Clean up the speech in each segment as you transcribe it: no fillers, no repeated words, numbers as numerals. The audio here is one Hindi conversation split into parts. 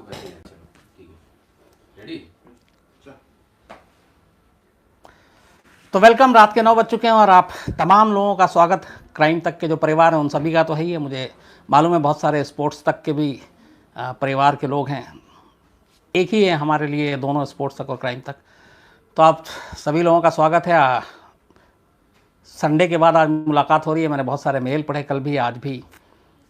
वैसे है, चलो ठीक है, रेडी। तो वेलकम। रात के 9 बज चुके हैं और आप तमाम लोगों का स्वागत। क्राइम तक के जो परिवार हैं उन सभी का तो है ही है, मुझे मालूम है बहुत सारे स्पोर्ट्स तक के भी परिवार के लोग हैं। एक ही है हमारे लिए दोनों, स्पोर्ट्स तक और क्राइम तक। तो आप सभी लोगों का स्वागत है। संडे के बाद आज मुलाकात हो रही है। मैंने बहुत सारे मेल पढ़े, कल भी आज भी।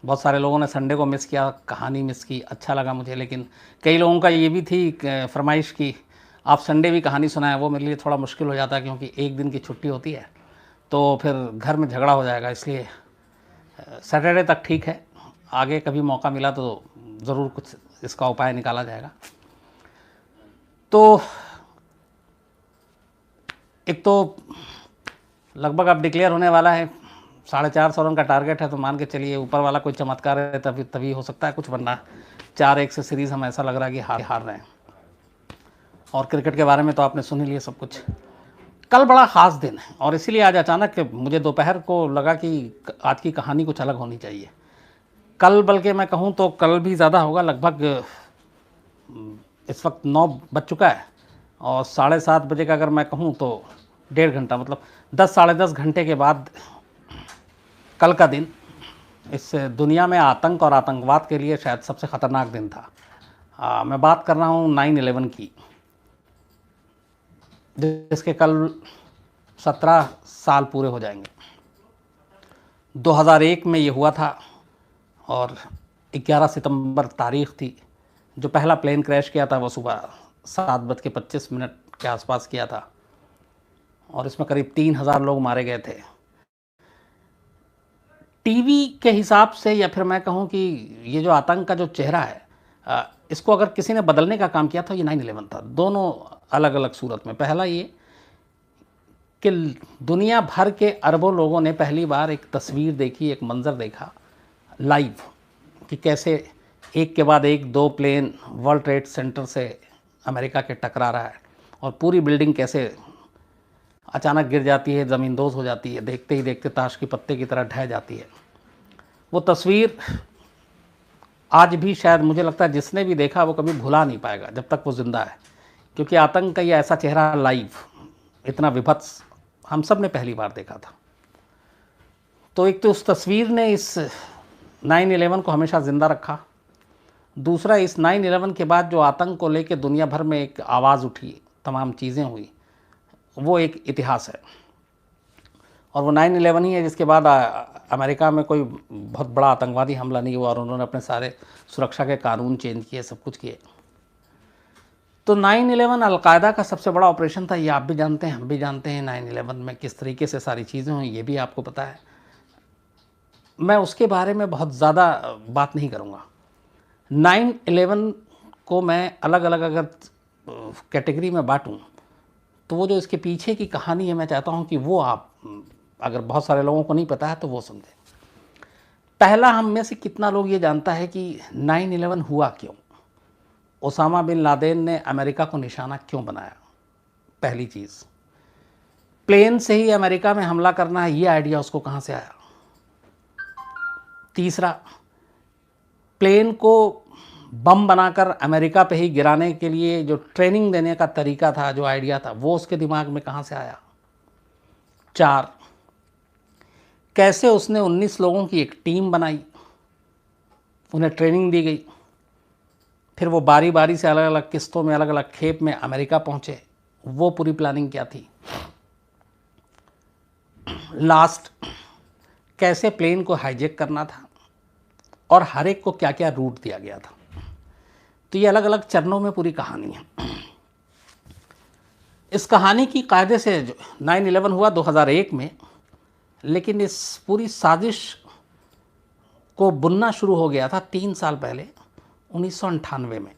बहुत सारे लोगों ने संडे को मिस किया, कहानी मिस की, अच्छा लगा मुझे। लेकिन कई लोगों का ये भी थी फरमाइश की आप संडे भी कहानी सुनाएं। वो मेरे लिए थोड़ा मुश्किल हो जाता है क्योंकि एक दिन की छुट्टी होती है तो फिर घर में झगड़ा हो जाएगा, इसलिए सैटरडे तक ठीक है। आगे कभी मौका मिला तो ज़रूर कुछ इसका उपाय निकाला जाएगा। तो एक तो लगभग अब डिक्लेयर होने वाला है, 450 रन का टारगेट है, तो मान के चलिए ऊपर वाला कोई चमत्कार है तभी हो सकता है कुछ, वरना 4-1 से सीरीज़ हम ऐसा लग रहा है कि हार रहे हैं। और क्रिकेट के बारे में तो आपने सुन ही लिया सब कुछ। कल बड़ा ख़ास दिन है और इसीलिए आज अचानक मुझे दोपहर को लगा कि आज की कहानी कुछ अलग होनी चाहिए। कल बल्कि मैं कहूँ तो कल भी ज़्यादा होगा, लगभग इस वक्त 9 बज चुका है और 7:30 बजे का अगर मैं कहूँ तो 1.5 घंटा, मतलब 10-10.5 घंटे के बाद कल का दिन इस दुनिया में आतंक और आतंकवाद के लिए शायद सबसे ख़तरनाक दिन था। मैं बात कर रहा हूँ 9/11 की, जिसके कल 17 साल पूरे हो जाएंगे। 2001 में ये हुआ था और 11 सितंबर तारीख़ थी। जो पहला प्लेन क्रैश किया था वो सुबह 7:25 के आसपास किया था और इसमें करीब 3,000 लोग मारे गए थे। टीवी के हिसाब से या फिर मैं कहूँ कि ये जो आतंक का जो चेहरा है, इसको अगर किसी ने बदलने का काम किया था ये 9/11 था। दोनों अलग अलग सूरत में। पहला ये कि दुनिया भर के अरबों लोगों ने पहली बार एक तस्वीर देखी, एक मंज़र देखा लाइव, कि कैसे एक के बाद एक 2 प्लेन वर्ल्ड ट्रेड सेंटर से अमेरिका के टकरा रहा है और पूरी बिल्डिंग कैसे अचानक गिर जाती है, ज़मींदोज़ हो जाती है, देखते ही देखते ताश के पत्ते की तरह ढह जाती है। वो तस्वीर आज भी शायद मुझे लगता है जिसने भी देखा वो कभी भुला नहीं पाएगा जब तक वो ज़िंदा है, क्योंकि आतंक का ये ऐसा चेहरा लाइव, इतना विभत्स, हम सब ने पहली बार देखा था। तो एक तो उस तस्वीर ने इस 9/11 को हमेशा ज़िंदा रखा। दूसरा, इस 9/11 के बाद जो आतंक को लेकर दुनिया भर में एक आवाज़ उठी, तमाम चीज़ें हुई, वो एक इतिहास है। और वो 9/11 ही है जिसके बाद अमेरिका में कोई बहुत बड़ा आतंकवादी हमला नहीं हुआ और उन्होंने अपने सारे सुरक्षा के कानून चेंज किए, सब कुछ किए। तो 9/11 अलकायदा का सबसे बड़ा ऑपरेशन था, ये आप भी जानते हैं, हम भी जानते हैं 9/11 में किस तरीके से सारी चीज़ें हुई, ये भी आपको पता है। मैं उसके बारे में बहुत ज़्यादा बात नहीं करूँगा। 9/11 को मैं अलग अलग अगर कैटेगरी में बांटूँ तो वो जो इसके पीछे की कहानी है, मैं चाहता हूँ कि वो आप, अगर बहुत सारे लोगों को नहीं पता है तो वो समझें। पहला, हम में से कितना लोग ये जानता है कि 9/11 हुआ क्यों? ओसामा बिन लादेन ने अमेरिका को निशाना क्यों बनाया? पहली चीज़, प्लेन से ही अमेरिका में हमला करना है, ये आइडिया उसको कहाँ से आया? तीसरा, प्लेन को बम बनाकर अमेरिका पे ही गिराने के लिए जो ट्रेनिंग देने का तरीका था, जो आइडिया था, वो उसके दिमाग में कहाँ से आया? 4, कैसे उसने 19 लोगों की एक टीम बनाई, उन्हें ट्रेनिंग दी गई, फिर वो बारी बारी से अलग अलग किस्तों में, अलग अलग खेप में अमेरिका पहुँचे, वो पूरी प्लानिंग क्या थी? लास्ट, कैसे प्लेन को हाईजैक करना था और हर एक को क्या क्या रूट दिया गया था। तो ये अलग अलग चरणों में पूरी कहानी है। इस कहानी की कायदे से जो 9/11 हुआ 2001 में, लेकिन इस पूरी साजिश को बुनना शुरू हो गया था 3 साल पहले, 1998 में।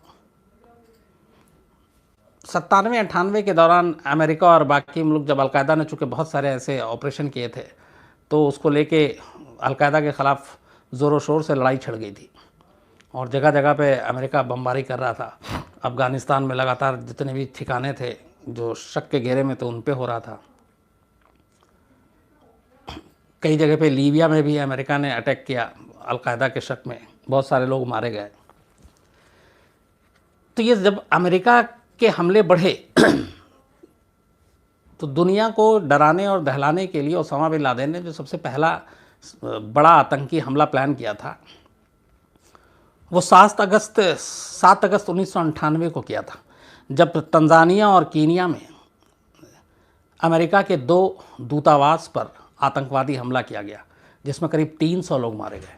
97-98 के दौरान अमेरिका और बाकी मुल्क, जब अलकायदा ने चूँकि बहुत सारे ऐसे ऑपरेशन किए थे, तो उसको लेके अलकायदा के ख़िलाफ़ ज़ोरों शोर से लड़ाई छिड़ गई थी और जगह जगह पे अमेरिका बमबारी कर रहा था। अफ़गानिस्तान में लगातार जितने भी ठिकाने थे जो शक के घेरे में थे उन पे हो रहा था। कई जगह पे लीबिया में भी अमेरिका ने अटैक किया अलकायदा के शक में, बहुत सारे लोग मारे गए। तो ये जब अमेरिका के हमले बढ़े तो दुनिया को डराने और दहलाने के लिए ओसामा बिन लादेन ने जो सबसे पहला बड़ा आतंकी हमला प्लान किया था वो 7 अगस्त 1998 को किया था, जब तंजानिया और कीनिया में अमेरिका के 2 दूतावास पर आतंकवादी हमला किया गया, जिसमें करीब 300 लोग मारे गए।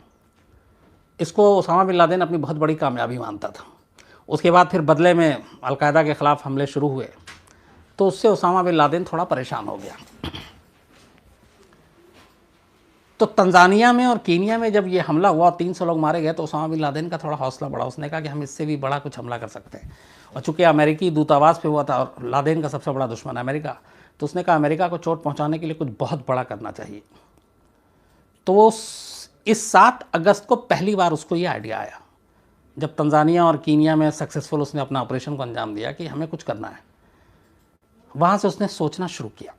इसको ओसामा बिन लादेन अपनी बहुत बड़ी कामयाबी मानता था। उसके बाद फिर बदले में अलकायदा के ख़िलाफ़ हमले शुरू हुए, तो उससे ओसामा बिन लादेन थोड़ा परेशान हो गया। तो तंजानिया में और कीनिया में जब ये हमला हुआ और 300 लोग मारे गए, तो ओसामा बिन लादेन का थोड़ा हौसला बढ़ा। उसने कहा कि हम इससे भी बड़ा कुछ हमला कर सकते हैं। और चूँकि अमेरिकी दूतावास पे हुआ था और लादेन का सबसे बड़ा दुश्मन अमेरिका, तो उसने कहा अमेरिका को चोट पहुंचाने के लिए कुछ बहुत बड़ा करना चाहिए। तो वो इस 7 अगस्त को पहली बार उसको ये आइडिया आया, जब तंजानिया और कीनिया में सक्सेसफुल उसने अपना ऑपरेशन को अंजाम दिया कि हमें कुछ करना है। वहाँ से उसने सोचना शुरू किया,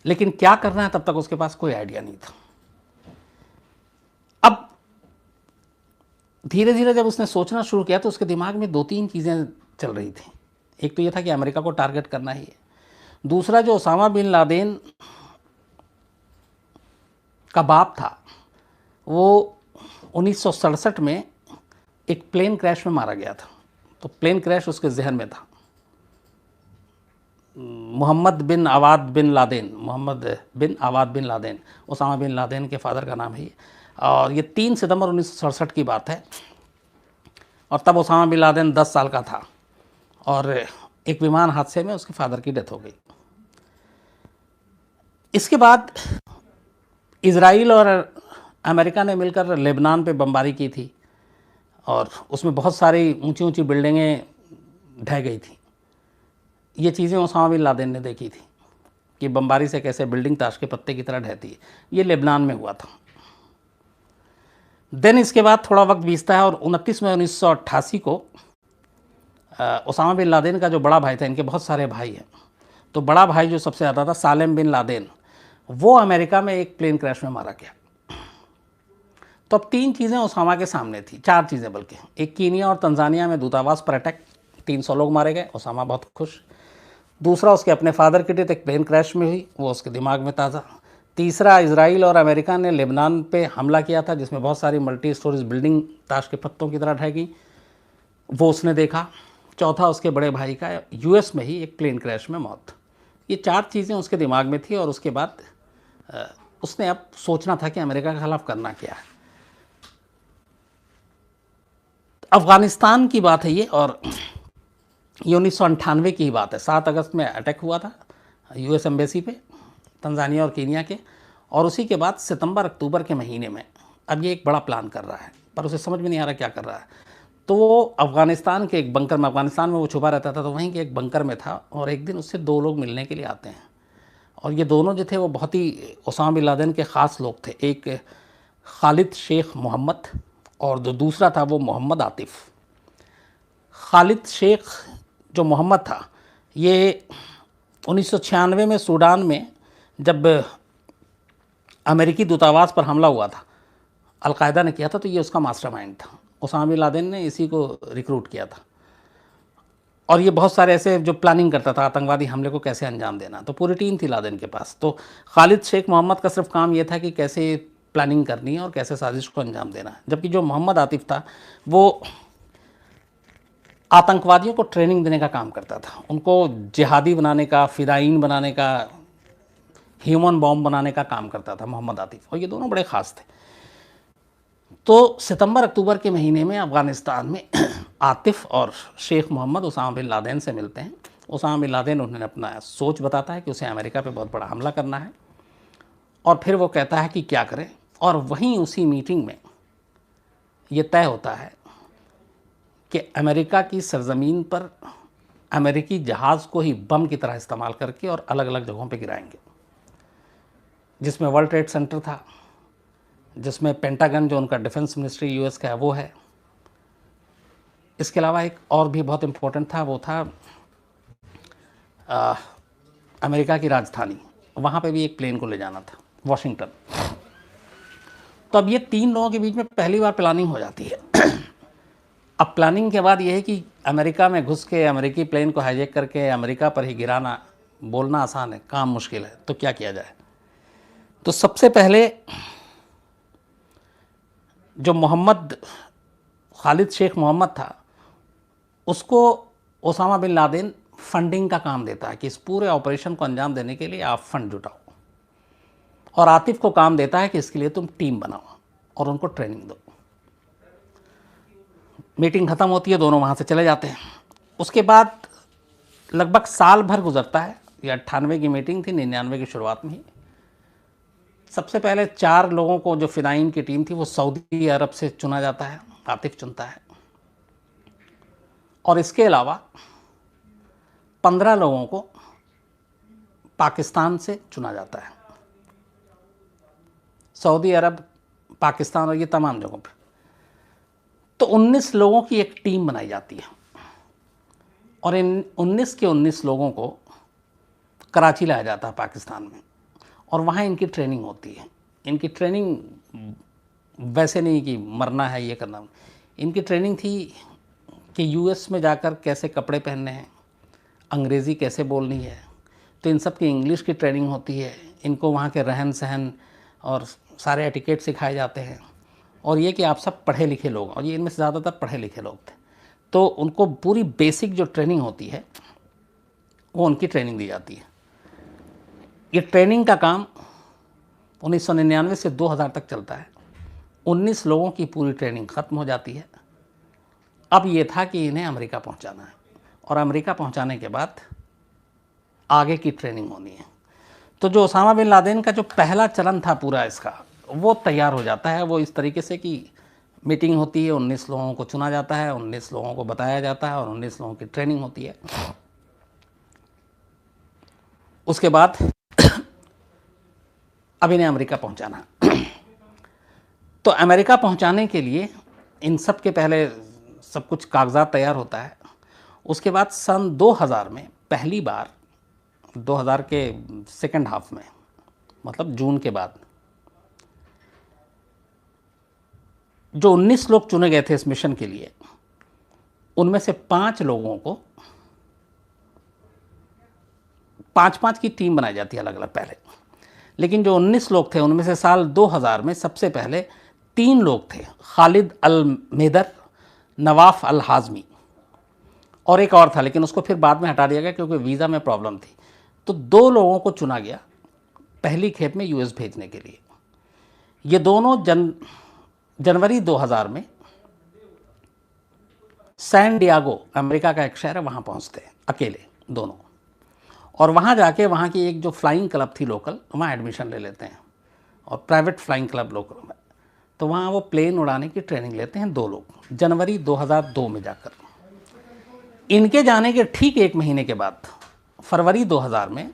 लेकिन क्या करना है तब तक उसके पास कोई आइडिया नहीं था। अब धीरे धीरे जब उसने सोचना शुरू किया तो उसके दिमाग में 2-3 चीज़ें चल रही थी। एक तो ये था कि अमेरिका को टारगेट करना ही है। दूसरा, जो ओसामा बिन लादेन का बाप था, वो 1967 में एक प्लेन क्रैश में मारा गया था। तो प्लेन क्रैश उसके जहन में था। Mohammed bin Awad bin Laden Osama bin Laden के फादर का नाम है ये। और ये 3 सितंबर 1967 की बात है। और तब ओसामा बिन लादेन 10 साल का था और एक विमान हादसे में उसके फादर की डेथ हो गई। इसके बाद इजराइल और अमेरिका ने मिलकर लेबनान पे बमबारी की थी और उसमें बहुत सारी ऊंची ऊंची बिल्डिंगें ढह गई थी। ये चीज़ें ओसामा बिन लादेन ने देखी थी कि बमबारी से कैसे बिल्डिंग ताश के पत्ते की तरह ढहती है। ये लेबनान में हुआ था। देन इसके बाद थोड़ा वक्त बीतता है और 29 मई 1988 को ओसामा बिन लादेन का जो बड़ा भाई था, इनके बहुत सारे भाई हैं, तो बड़ा भाई जो सबसे ज़्यादा था सालेम बिन लादेन, वो अमेरिका में एक प्लेन क्रैश में मारा गया। तो अब 3 चीज़ें ओसामा के सामने थी, 4 चीज़ें बल्कि। एक, कीनिया और तंजानिया में दूतावास पर अटैक, 300 लोग मारे गए, ओसामा बहुत खुश। दूसरा, उसके अपने फादर की डेथ एक प्लेन क्रैश में हुई, वो उसके दिमाग में ताज़ा। तीसरा, इजराइल और अमेरिका ने लेबनान पे हमला किया था जिसमें बहुत सारी मल्टी स्टोरेज बिल्डिंग ताश के पत्तों की तरह ढह गई, वो उसने देखा। चौथा, उसके बड़े भाई का यूएस में ही एक प्लेन क्रैश में मौत। ये 4 चीज़ें उसके दिमाग में थी और उसके बाद उसने अब सोचना था कि अमेरिका के खिलाफ करना क्या है। अफ़गानिस्तान की बात है ये, और ये 1998 की ही बात है। 7 अगस्त में अटैक हुआ था यूएस एम्बेसी पे तंजानिया और कीनिया के, और उसी के बाद सितंबर अक्टूबर के महीने में अब ये एक बड़ा प्लान कर रहा है, पर उसे समझ में नहीं आ रहा क्या कर रहा है। तो वो अफ़गानिस्तान के एक बंकर में, अफ़गानिस्तान में वो छुपा रहता था, तो वहीं के एक बंकर में था और एक दिन उससे 2 लोग मिलने के लिए आते हैं। और ये दोनों जो थे वो बहुत ही ओसामा बिन लादेन के ख़ास लोग थे। एक खालिद शेख मोहम्मद और जो दूसरा था वो मोहम्मद आतिफ़। खालिद शेख जो मोहम्मद था, ये 1996 में सूडान में जब अमेरिकी दूतावास पर हमला हुआ था, अलकायदा ने किया था, तो ये उसका मास्टरमाइंड था। ओसामा बिन लादेन ने इसी को रिक्रूट किया था और ये बहुत सारे ऐसे जो प्लानिंग करता था आतंकवादी हमले को कैसे अंजाम देना, तो पूरी टीम थी लादेन के पास। तो खालिद शेख मोहम्मद का सिर्फ काम ये था कि कैसे प्लानिंग करनी है और कैसे साजिश को अंजाम देना है, जबकि जो मोहम्मद आतिफ़ था वो आतंकवादियों को ट्रेनिंग देने का काम करता था, उनको जिहादी बनाने का, फ़िदाइन बनाने का, ह्यूमन बॉम्ब बनाने का काम करता था मोहम्मद आतिफ़, और ये दोनों बड़े ख़ास थे। तो सितंबर अक्टूबर के महीने में अफ़गानिस्तान में आतिफ़ और Sheikh Mohammed Osama bin Laden से मिलते हैं। ओसामा बिन लादेन उन्हें अपना सोच बताता है कि उसे अमेरिका पे बहुत बड़ा हमला करना है, और फिर वो कहता है कि क्या करें। और वहीं उसी मीटिंग में ये तय होता है कि अमेरिका की सरज़मीन पर अमेरिकी जहाज़ को ही बम की तरह इस्तेमाल करके और अलग अलग जगहों पे गिराएंगे, जिसमें वर्ल्ड ट्रेड सेंटर था, जिसमें पेंटागन जो उनका डिफेंस मिनिस्ट्री यूएस का है वो है। इसके अलावा एक और भी बहुत इम्पोर्टेंट था, वो था अमेरिका की राजधानी, वहाँ पे भी एक प्लेन को ले जाना था, वाशिंगटन। तो अब ये 3 लोगों के बीच में पहली बार प्लानिंग हो जाती है। अब प्लानिंग के बाद ये है कि अमेरिका में घुस के अमेरिकी प्लेन को हाईजैक करके अमेरिका पर ही गिराना, बोलना आसान है, काम मुश्किल है। तो क्या किया जाए? तो सबसे पहले जो खालिद शेख मोहम्मद था, उसको ओसामा बिन लादेन फंडिंग का काम देता है कि इस पूरे ऑपरेशन को अंजाम देने के लिए आप फंड जुटाओ, और आतिफ को काम देता है कि इसके लिए तुम टीम बनाओ और उनको ट्रेनिंग दो। मीटिंग ख़त्म होती है, दोनों वहाँ से चले जाते हैं। उसके बाद लगभग साल भर गुजरता है। ये 98 की मीटिंग थी, 99 की शुरुआत में ही। सबसे पहले 4 लोगों को, जो फिदाइन की टीम थी, वो सऊदी अरब से चुना जाता है, आतिफ चुनता है। और इसके अलावा 15 लोगों को पाकिस्तान से चुना जाता है, सऊदी अरब, पाकिस्तान और ये तमाम जगहों पे। तो 19 लोगों की एक टीम बनाई जाती है, और इन 19 के 19 लोगों को कराची लाया जाता है पाकिस्तान में, और वहाँ इनकी ट्रेनिंग होती है। इनकी ट्रेनिंग वैसे नहीं कि मरना है, ये करना। इनकी ट्रेनिंग थी कि यूएस में जाकर कैसे कपड़े पहनने हैं, अंग्रेज़ी कैसे बोलनी है, तो इन सब की इंग्लिश की ट्रेनिंग होती है। इनको वहाँ के रहन सहन और सारे एटिकेट सिखाए जाते हैं। और ये कि आप सब पढ़े लिखे लोग, और ये इनमें से ज़्यादातर पढ़े लिखे लोग थे, तो उनको पूरी बेसिक जो ट्रेनिंग होती है वो उनकी ट्रेनिंग दी जाती है। ये ट्रेनिंग का काम 1999 से 2000 तक चलता है। 19 लोगों की पूरी ट्रेनिंग ख़त्म हो जाती है। अब ये था कि इन्हें अमेरिका पहुंचाना है, और अमेरिका पहुंचाने के बाद आगे की ट्रेनिंग होनी है। तो जो ओसामा बिन लादेन का जो पहला चरण था पूरा इसका, वो तैयार हो जाता है। वो इस तरीके से कि मीटिंग होती है, 19 लोगों को चुना जाता है, 19 लोगों को बताया जाता है, और 19 लोगों की ट्रेनिंग होती है। उसके बाद अब इन्हें अमेरिका पहुंचाना। तो अमेरिका पहुंचाने के लिए इन सब के पहले सब कुछ कागजात तैयार होता है। उसके बाद सन 2000 में पहली बार, 2000 के सेकंड हाफ में, मतलब जून के बाद, जो 19 लोग चुने गए थे इस मिशन के लिए, उनमें से 5 लोगों को 5-5 की टीम बनाई जाती है अलग अलग पहले। लेकिन जो 19 लोग थे उनमें से साल 2000 में सबसे पहले 3 लोग थे, खालिद अल मेदर, नवाफ अल हाजमी, और एक और था, लेकिन उसको फिर बाद में हटा दिया गया क्योंकि वीज़ा में प्रॉब्लम थी। तो 2 लोगों को चुना गया पहली खेप में यूएस भेजने के लिए। ये दोनों जनवरी 2000 में सैन डियागो, अमेरिका का एक शहर है, वहाँ पहुँचते हैं अकेले दोनों, और वहाँ जाके वहाँ की एक जो फ्लाइंग क्लब थी लोकल, वहाँ एडमिशन ले लेते हैं, और प्राइवेट फ्लाइंग क्लब लोकल में। तो वहाँ वो प्लेन उड़ाने की ट्रेनिंग लेते हैं 2 लोग, जनवरी 2002 में जाकर। इनके जाने के ठीक 1 महीने के बाद, फरवरी 2000 में,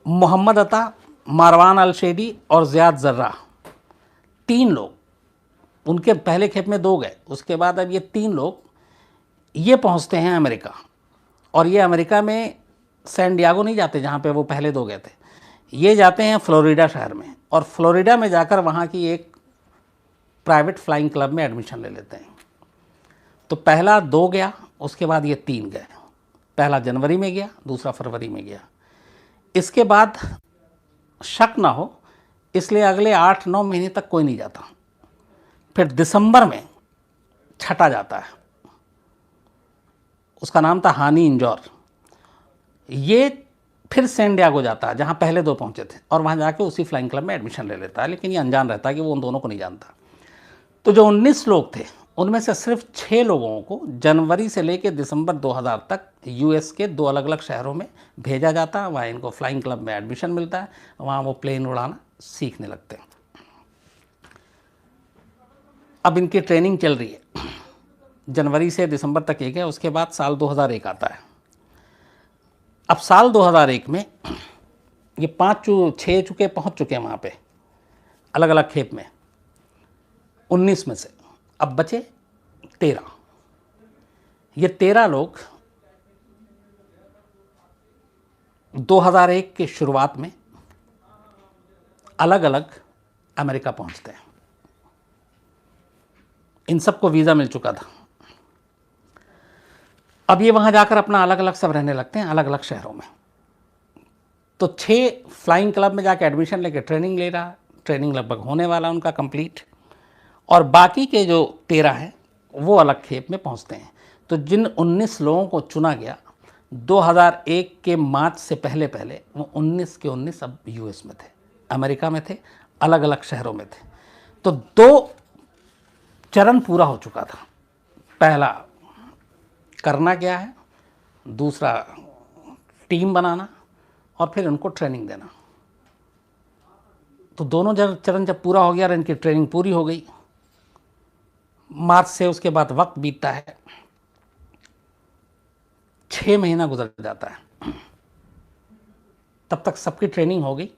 मोहम्मद अता, मारवान अल शेडी और ज़ियाद ज़र्रा, 3 लोग, उनके पहले खेप में 2 गए, उसके बाद अब ये 3 लोग ये पहुँचते हैं अमेरिका। और ये अमेरिका में सैन डियागो नहीं जाते जहाँ पे वो पहले 2 गए थे, ये जाते हैं फ्लोरिडा शहर में, और फ्लोरिडा में जाकर वहाँ की एक प्राइवेट फ्लाइंग क्लब में एडमिशन ले लेते हैं। तो पहला 2 गया, उसके बाद ये 3 गए। पहला जनवरी में गया, दूसरा फरवरी में गया। इसके बाद शक ना हो इसलिए अगले 8-9 महीने तक कोई नहीं जाता। फिर दिसंबर में छठा जाता है, उसका नाम था हानी इंजौर। ये फिर सैन डियागो जाता है जहाँ पहले 2 पहुँचे थे, और वहाँ जाके उसी फ्लाइंग क्लब में एडमिशन ले लेता है, लेकिन ये अनजान रहता है कि वो उन दोनों को नहीं जानता। तो जो 19 लोग थे उनमें से सिर्फ 6 लोगों को जनवरी से लेकर दिसंबर 2000 तक यूएस के 2 अलग अलग शहरों में भेजा जाता है। वहाँ इनको फ्लाइंग क्लब में एडमिशन मिलता है, वहाँ वो प्लेन उड़ाना सीखने लगते हैं। अब इनकी ट्रेनिंग चल रही है, जनवरी से दिसंबर तक एक है। उसके बाद साल 2001 आता है। अब साल 2001 में ये 6 चुके पहुंच चुके हैं वहाँ पे अलग अलग खेप में, 19 में से अब बचे 13। ये 13 लोग 2001 के शुरुआत में अलग अलग अमेरिका पहुंचते हैं। इन सबको वीज़ा मिल चुका था। अब ये वहाँ जाकर अपना अलग अलग सब रहने लगते हैं, अलग अलग शहरों में। तो 6 फ्लाइंग क्लब में जाकर एडमिशन लेके ट्रेनिंग ले रहा, ट्रेनिंग लगभग होने वाला उनका कंप्लीट, और बाकी के जो 13 हैं वो अलग खेप में पहुँचते हैं। तो जिन 19 लोगों को चुना गया 2001 के मार्च से पहले पहले, वो 19 के 19 अब यूएस में थे, अमेरिका में थे, अलग अलग शहरों में थे। तो 2 चरण पूरा हो चुका था। पहला करना क्या है, दूसरा टीम बनाना, और फिर उनको ट्रेनिंग देना। तो दोनों चरण जब पूरा हो गया और इनकी ट्रेनिंग पूरी हो गई, मार्च से उसके बाद वक्त बीतता है, 6 महीना गुजर जाता है, तब तक सबकी ट्रेनिंग हो गई।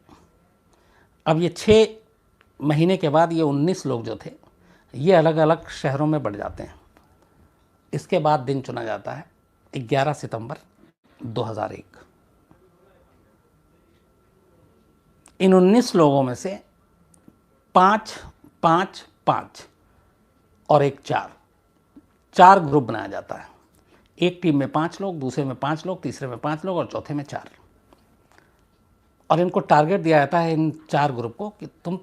अब ये 6 महीने के बाद ये 19 लोग जो थे ये अलग अलग शहरों में बढ़ जाते हैं। इसके बाद दिन चुना जाता है 11 सितंबर 2001। इन 19 लोगों में से 5, 5, 5 और एक 4 ग्रुप बनाया जाता है। एक टीम में 5 लोग, दूसरे में 5 लोग, तीसरे में 5 लोग और चौथे में 4। और इनको टारगेट दिया जाता है इन 4 ग्रुप को कि तुम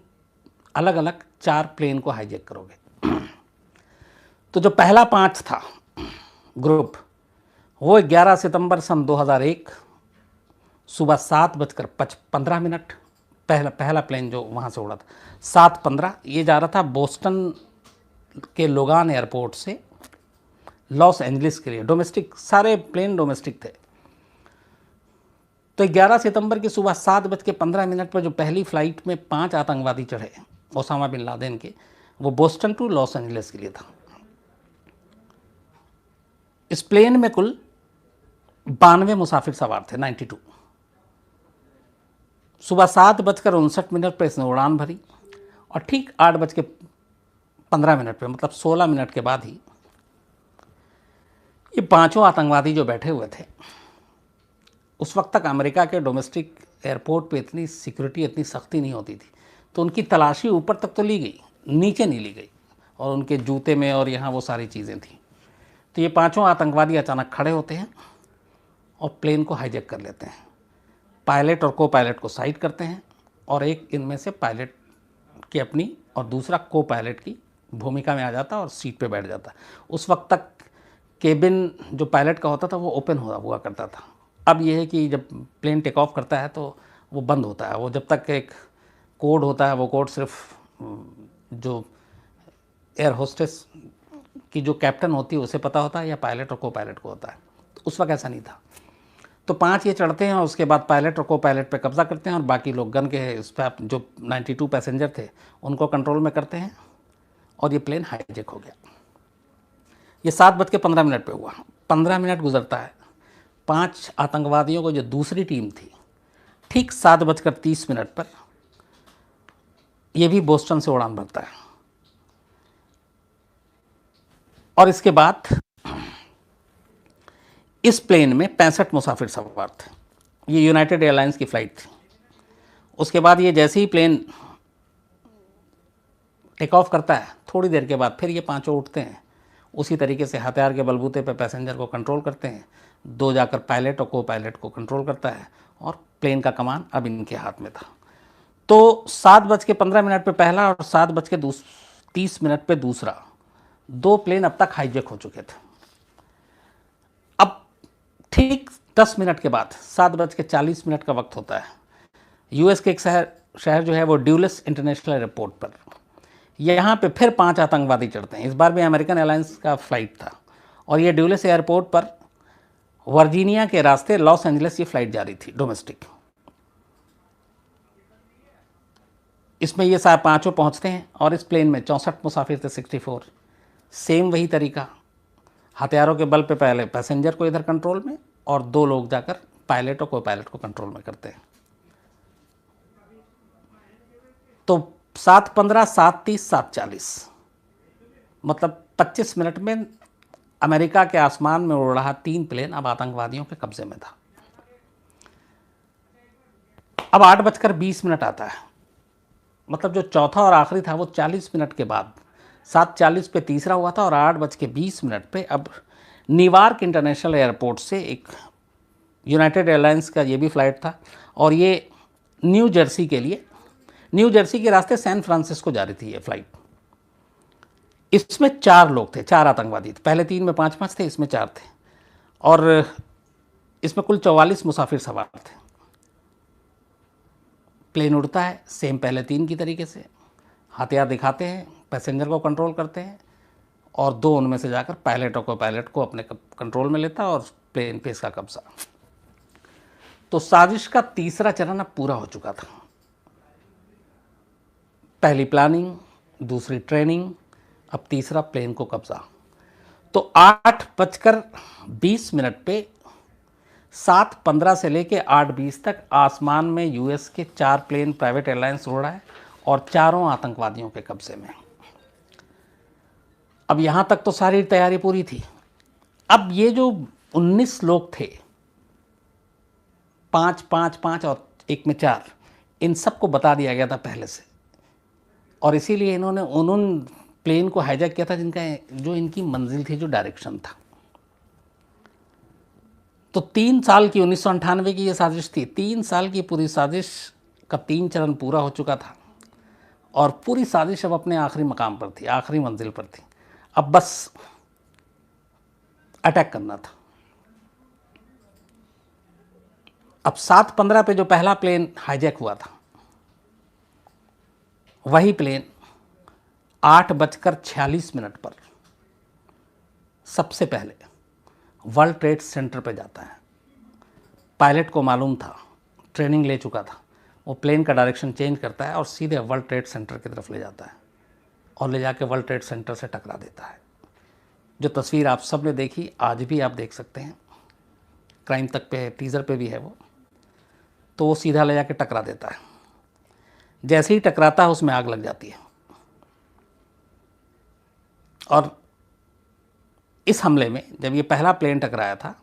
अलग अलग 4 प्लेन को हाईजैक करोगे। तो जो पहला 5 था ग्रुप, वो 11 सितंबर सन 2001 सुबह 7:15 पहला प्लेन जो वहाँ से उड़ा था 7:15, ये जा रहा था बोस्टन के लोगान एयरपोर्ट से लॉस एंजलिस के लिए। डोमेस्टिक, सारे प्लेन डोमेस्टिक थे। तो 11 सितंबर की सुबह 7:15 पर जो पहली फ्लाइट में 5 आतंकवादी चढ़े ओसामा बिन लादेन के, वो बोस्टन टू लॉस एंजलिस के लिए था। इस प्लेन में कुल 92 मुसाफिर सवार थे, 92। सुबह 7:59 पर इसने उड़ान भरी और ठीक 8:15 पर, मतलब 16 मिनट के बाद ही ये 5 आतंकवादी जो बैठे हुए थे, उस वक्त तक अमेरिका के डोमेस्टिक एयरपोर्ट पे इतनी सिक्योरिटी, इतनी सख्ती नहीं होती थी, तो उनकी तलाशी ऊपर तक तो ली गई, नीचे नहीं ली गई, और उनके जूते में और यहाँ वो सारी चीज़ें थी। तो ये 5 आतंकवादी अचानक खड़े होते हैं और प्लेन को हाईजैक कर लेते हैं। पायलट और को पायलट को साइड करते हैं, और एक इनमें से पायलट की अपनी और दूसरा को पायलट की भूमिका में आ जाता और सीट पे बैठ जाता। उस वक्त तक केबिन जो पायलट का होता था वो ओपन हुआ करता था। अब यह है कि जब प्लेन टेक ऑफ करता है तो वो बंद होता है। वो जब तक एक कोड होता है, वो कोड सिर्फ जो एयर होस्टेस की जो कैप्टन होती है उसे पता होता है, या पायलट और को पायलट को होता है। तो उस वक्त ऐसा नहीं था। तो 5 ये चढ़ते हैं और उसके बाद पायलट और को पायलट पे कब्जा करते हैं, और बाकी लोग गन के इस पर जो 92 पैसेंजर थे उनको कंट्रोल में करते हैं, और ये प्लेन हाईजैक हो गया। ये 7:15 पे हुआ। 15 मिनट गुजरता है, 5 आतंकवादियों को जो दूसरी टीम थी, ठीक 7:30 पर ये भी बोस्टन से उड़ान भरता है। और इसके बाद इस प्लेन में 65 मुसाफिर सवार थे। ये यूनाइटेड एयरलाइंस की फ़्लाइट थी। उसके बाद ये जैसे ही प्लेन टेक ऑफ करता है, थोड़ी देर के बाद फिर ये 5 उठते हैं, उसी तरीके से हथियार के बलबूते पे पैसेंजर को कंट्रोल करते हैं। 2 जाकर पायलट और को पायलट को कंट्रोल करता है, और प्लेन का कमान अब इनके हाथ में था। तो 7:15 पे पहला और 7:30 पे दूसरा, 2 प्लेन अब तक हाईजैक हो चुके थे। अब ठीक 10 मिनट के बाद 7:40 का वक्त होता है। यूएस के एक शहर जो है वो ड्यूलस इंटरनेशनल एयरपोर्ट पर, यहाँ पे फिर 5 आतंकवादी चढ़ते हैं। इस बार भी अमेरिकन एयरलाइंस का फ्लाइट था, और ये ड्यूलस एयरपोर्ट पर वर्जीनिया के रास्ते लॉस एंजलिस ये फ्लाइट जा रही थी डोमेस्टिक। इसमें ये 5 पहुँचते हैं, और इस प्लेन में 64 मुसाफिर थे, 64। सेम वही तरीका, हथियारों के बल पे पहले पैसेंजर को इधर कंट्रोल में, और 2 लोग जाकर पायलट और को पायलट को कंट्रोल में करते हैं। तो 7:15, 7:30, 7:40, मतलब 25 मिनट में अमेरिका के आसमान में उड़ रहा 3 प्लेन अब आतंकवादियों के कब्जे में था। अब 8:20 आता है, मतलब जो चौथा और आखिरी था वो 40 मिनट के बाद 7:40 पे तीसरा हुआ था और 8:20 पे अब न्यूयॉर्क इंटरनेशनल एयरपोर्ट से एक यूनाइटेड एयरलाइंस का ये भी फ़्लाइट था और ये न्यू जर्सी के रास्ते सैन फ्रांसिस्को जा रही थी ये फ़्लाइट। इसमें 4 लोग थे, 4 आतंकवादी थे। पहले 3 में 5-5 थे, इसमें 4 थे और इसमें कुल 44 मुसाफिर सवार थे। प्लेन उड़ता है सेम पहले 3 की तरीके से, हथियार दिखाते हैं, पैसेंजर को कंट्रोल करते हैं और 2 उनमें से जाकर पायलट को अपने कंट्रोल में लेता और प्लेन पे इसका कब्जा। तो साजिश का तीसरा चरण अब पूरा हो चुका था। पहली प्लानिंग, दूसरी ट्रेनिंग, अब तीसरा प्लेन को कब्जा। तो 8:20 पे 7:15 से लेके 8:20 तक आसमान में यूएस के 4 प्लेन प्राइवेट एयरलाइंस उड़ रहा है और चारों आतंकवादियों के कब्जे में। अब यहां तक तो सारी तैयारी पूरी थी। अब ये जो 19 लोग थे, 5 और एक में 4, इन सबको बता दिया गया था पहले से और इसीलिए उन्होंने प्लेन को हाईजैक किया था जो इनकी मंजिल थी, जो डायरेक्शन था। तो 3 साल की 1998 की ये साजिश थी। 3 साल की पूरी साजिश का 3 चरण पूरा हो चुका था और पूरी साजिश अब अपने आखिरी मकाम पर थी, आखिरी मंजिल पर थी। अब बस अटैक करना था। अब 7:15 पे जो पहला प्लेन हाईजैक हुआ था, वही प्लेन 8:46 पर सबसे पहले वर्ल्ड ट्रेड सेंटर पे जाता है। पायलट को मालूम था, ट्रेनिंग ले चुका था, वो प्लेन का डायरेक्शन चेंज करता है और सीधे वर्ल्ड ट्रेड सेंटर की तरफ ले जाता है और ले जाके वर्ल्ड ट्रेड सेंटर से टकरा देता है। जो तस्वीर आप सब ने देखी, आज भी आप देख सकते हैं, क्राइम तक पे टीज़र पे भी है वो। तो वो सीधा ले जाके टकरा देता है। जैसे ही टकराता है उसमें आग लग जाती है और इस हमले में जब ये पहला प्लेन टकराया था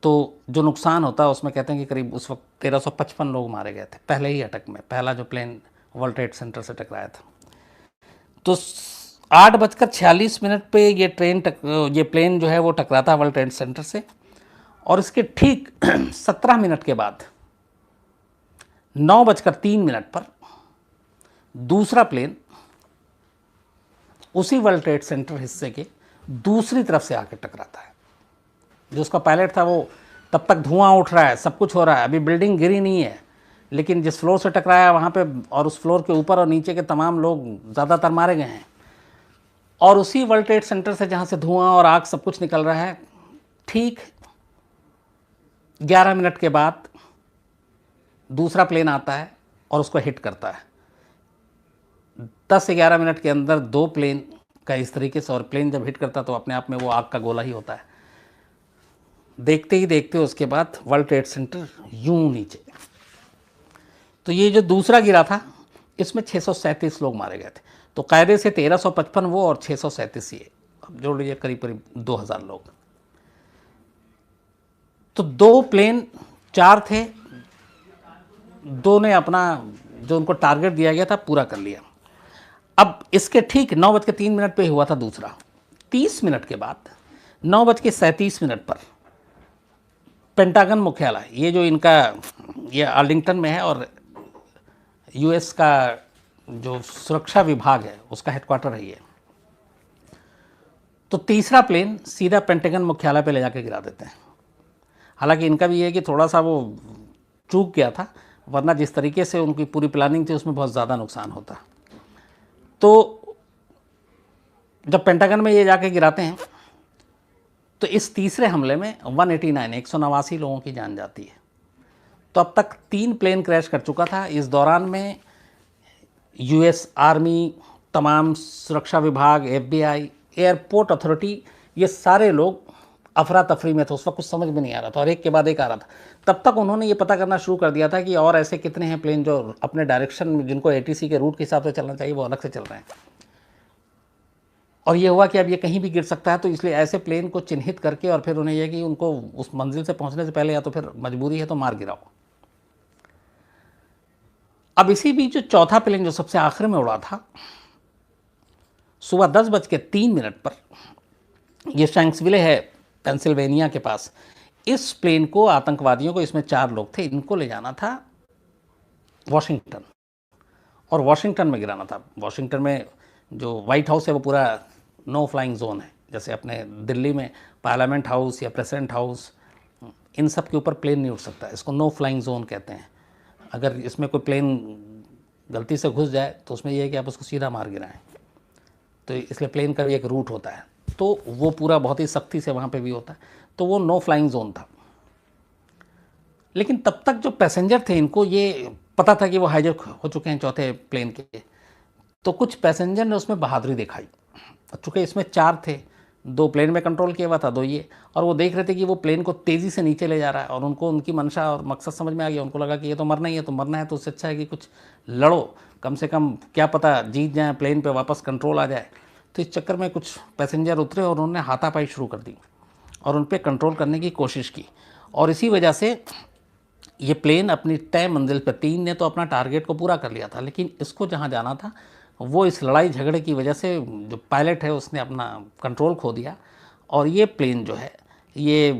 तो जो नुकसान होता है उसमें कहते हैं कि करीब उस वक्त 1355 लोग मारे गए थे पहले ही अटैक में, पहला जो प्लेन वर्ल्ड ट्रेड सेंटर से टकराया था। तो 8:46 पे ये प्लेन जो है वो टकराता है वर्ल्ड ट्रेड सेंटर से और इसके ठीक 17 मिनट के बाद 9:03 पर दूसरा प्लेन उसी वर्ल्ड ट्रेड सेंटर हिस्से के दूसरी तरफ से आकर टकराता है। जो उसका पायलट था वो तब तक धुआं उठ रहा है, सब कुछ हो रहा है, अभी बिल्डिंग गिरी नहीं है, लेकिन जिस फ्लोर से टकराया वहाँ पे और उस फ्लोर के ऊपर और नीचे के तमाम लोग ज़्यादातर मारे गए हैं। और उसी वर्ल्ड ट्रेड सेंटर से जहाँ से धुआं और आग सब कुछ निकल रहा है, ठीक 11 मिनट के बाद दूसरा प्लेन आता है और उसको हिट करता है। 10 से 11 मिनट के अंदर 2 प्लेन का इस तरीके से, और प्लेन जब हिट करता है तो अपने आप में वो आग का गोला ही होता है। देखते ही देखते उसके बाद वर्ल्ड ट्रेड सेंटर यूं नीचे। तो ये जो दूसरा गिरा था इसमें 637 लोग मारे गए थे। तो कायदे से 1355 वो और 637 ये, अब जोड़ लीजिए करीब करीब 2000 लोग। तो 2 प्लेन 4 थे, 2 ने अपना जो उनको टारगेट दिया गया था पूरा कर लिया। अब इसके ठीक 9:03 पे हुआ था दूसरा। 30 मिनट के बाद 9:37 पर पेंटागन मुख्यालय, ये जो इनका ये आर्लिंगटन में है और यूएस का जो सुरक्षा विभाग है उसका हेडक्वार्टर है ये। तो तीसरा प्लेन सीधा पेंटागन मुख्यालय पे ले जाके गिरा देते हैं। हालांकि इनका भी ये है कि थोड़ा सा वो चूक गया था, वरना जिस तरीके से उनकी पूरी प्लानिंग थी उसमें बहुत ज़्यादा नुकसान होता। तो जब पेंटागन में ये जाके गिराते हैं तो इस तीसरे हमले में 189 लोगों की जान जाती है। तो अब तक 3 प्लेन क्रैश कर चुका था। इस दौरान में यूएस आर्मी, तमाम सुरक्षा विभाग, एफबीआई, एयरपोर्ट अथॉरिटी, ये सारे लोग अफरा तफरी में थे। उस वक्त कुछ समझ में नहीं आ रहा था और एक के बाद एक आ रहा था। तब तक उन्होंने ये पता करना शुरू कर दिया था कि और ऐसे कितने हैं प्लेन जो अपने डायरेक्शन में, जिनको एटीसी के रूट के हिसाब से चलना चाहिए, वो अलग से चल रहे हैं। और ये हुआ कि अब ये कहीं भी गिर सकता है, तो इसलिए ऐसे प्लेन को चिन्हित करके और फिर उन्हें यह कि उनको उस मंजिल से पहुंचने से पहले या तो फिर मजबूरी है तो मार गिराओ। अब इसी बीच जो चौथा प्लेन जो सबसे आखिर में उड़ा था, सुबह 10:03 पर, ये शैंक्सविले है पेंसिल्वेनिया के पास, इस प्लेन को आतंकवादियों को, इसमें 4 लोग थे, इनको ले जाना था वॉशिंगटन और वॉशिंगटन में गिराना था। वॉशिंगटन में जो वाइट हाउस है वो पूरा नो फ्लाइंग जोन है, जैसे अपने दिल्ली में पार्लियामेंट हाउस या प्रेसिडेंट हाउस, इन सब के ऊपर प्लेन नहीं उड़ सकता, इसको नो फ्लाइंग जोन कहते हैं। अगर इसमें कोई प्लेन गलती से घुस जाए तो उसमें यह है कि आप उसको सीधा मार गिराएं, तो इसलिए प्लेन का भी एक रूट होता है, तो वो पूरा बहुत ही सख्ती से वहाँ पे भी होता है, तो वो नो फ्लाइंग जोन था। लेकिन तब तक जो पैसेंजर थे, इनको ये पता था कि वो हाईजैक हो चुके हैं चौथे प्लेन के, तो कुछ पैसेंजर ने उसमें बहादुरी दिखाई। चूँकि इसमें 4 थे, 2 प्लेन में कंट्रोल किया हुआ था, 2 ये, और वो देख रहे थे कि वो प्लेन को तेज़ी से नीचे ले जा रहा है, और उनको उनकी मंशा और मकसद समझ में आ गया। उनको लगा कि ये तो मरना ही है, तो मरना है तो उससे अच्छा है कि कुछ लड़ो, कम से कम क्या पता जीत जाए, प्लेन पे वापस कंट्रोल आ जाए। तो इस चक्कर में कुछ पैसेंजर उतरे और उन्होंने हाथापाई शुरू कर दी और उन पर कंट्रोल करने की कोशिश की, और इसी वजह से ये प्लेन अपनी तय मंजिल पर, 3 ने तो अपना टारगेट को पूरा कर लिया था, लेकिन इसको जहाँ जाना था वो इस लड़ाई झगड़े की वजह से जो पायलट है उसने अपना कंट्रोल खो दिया, और ये प्लेन जो है ये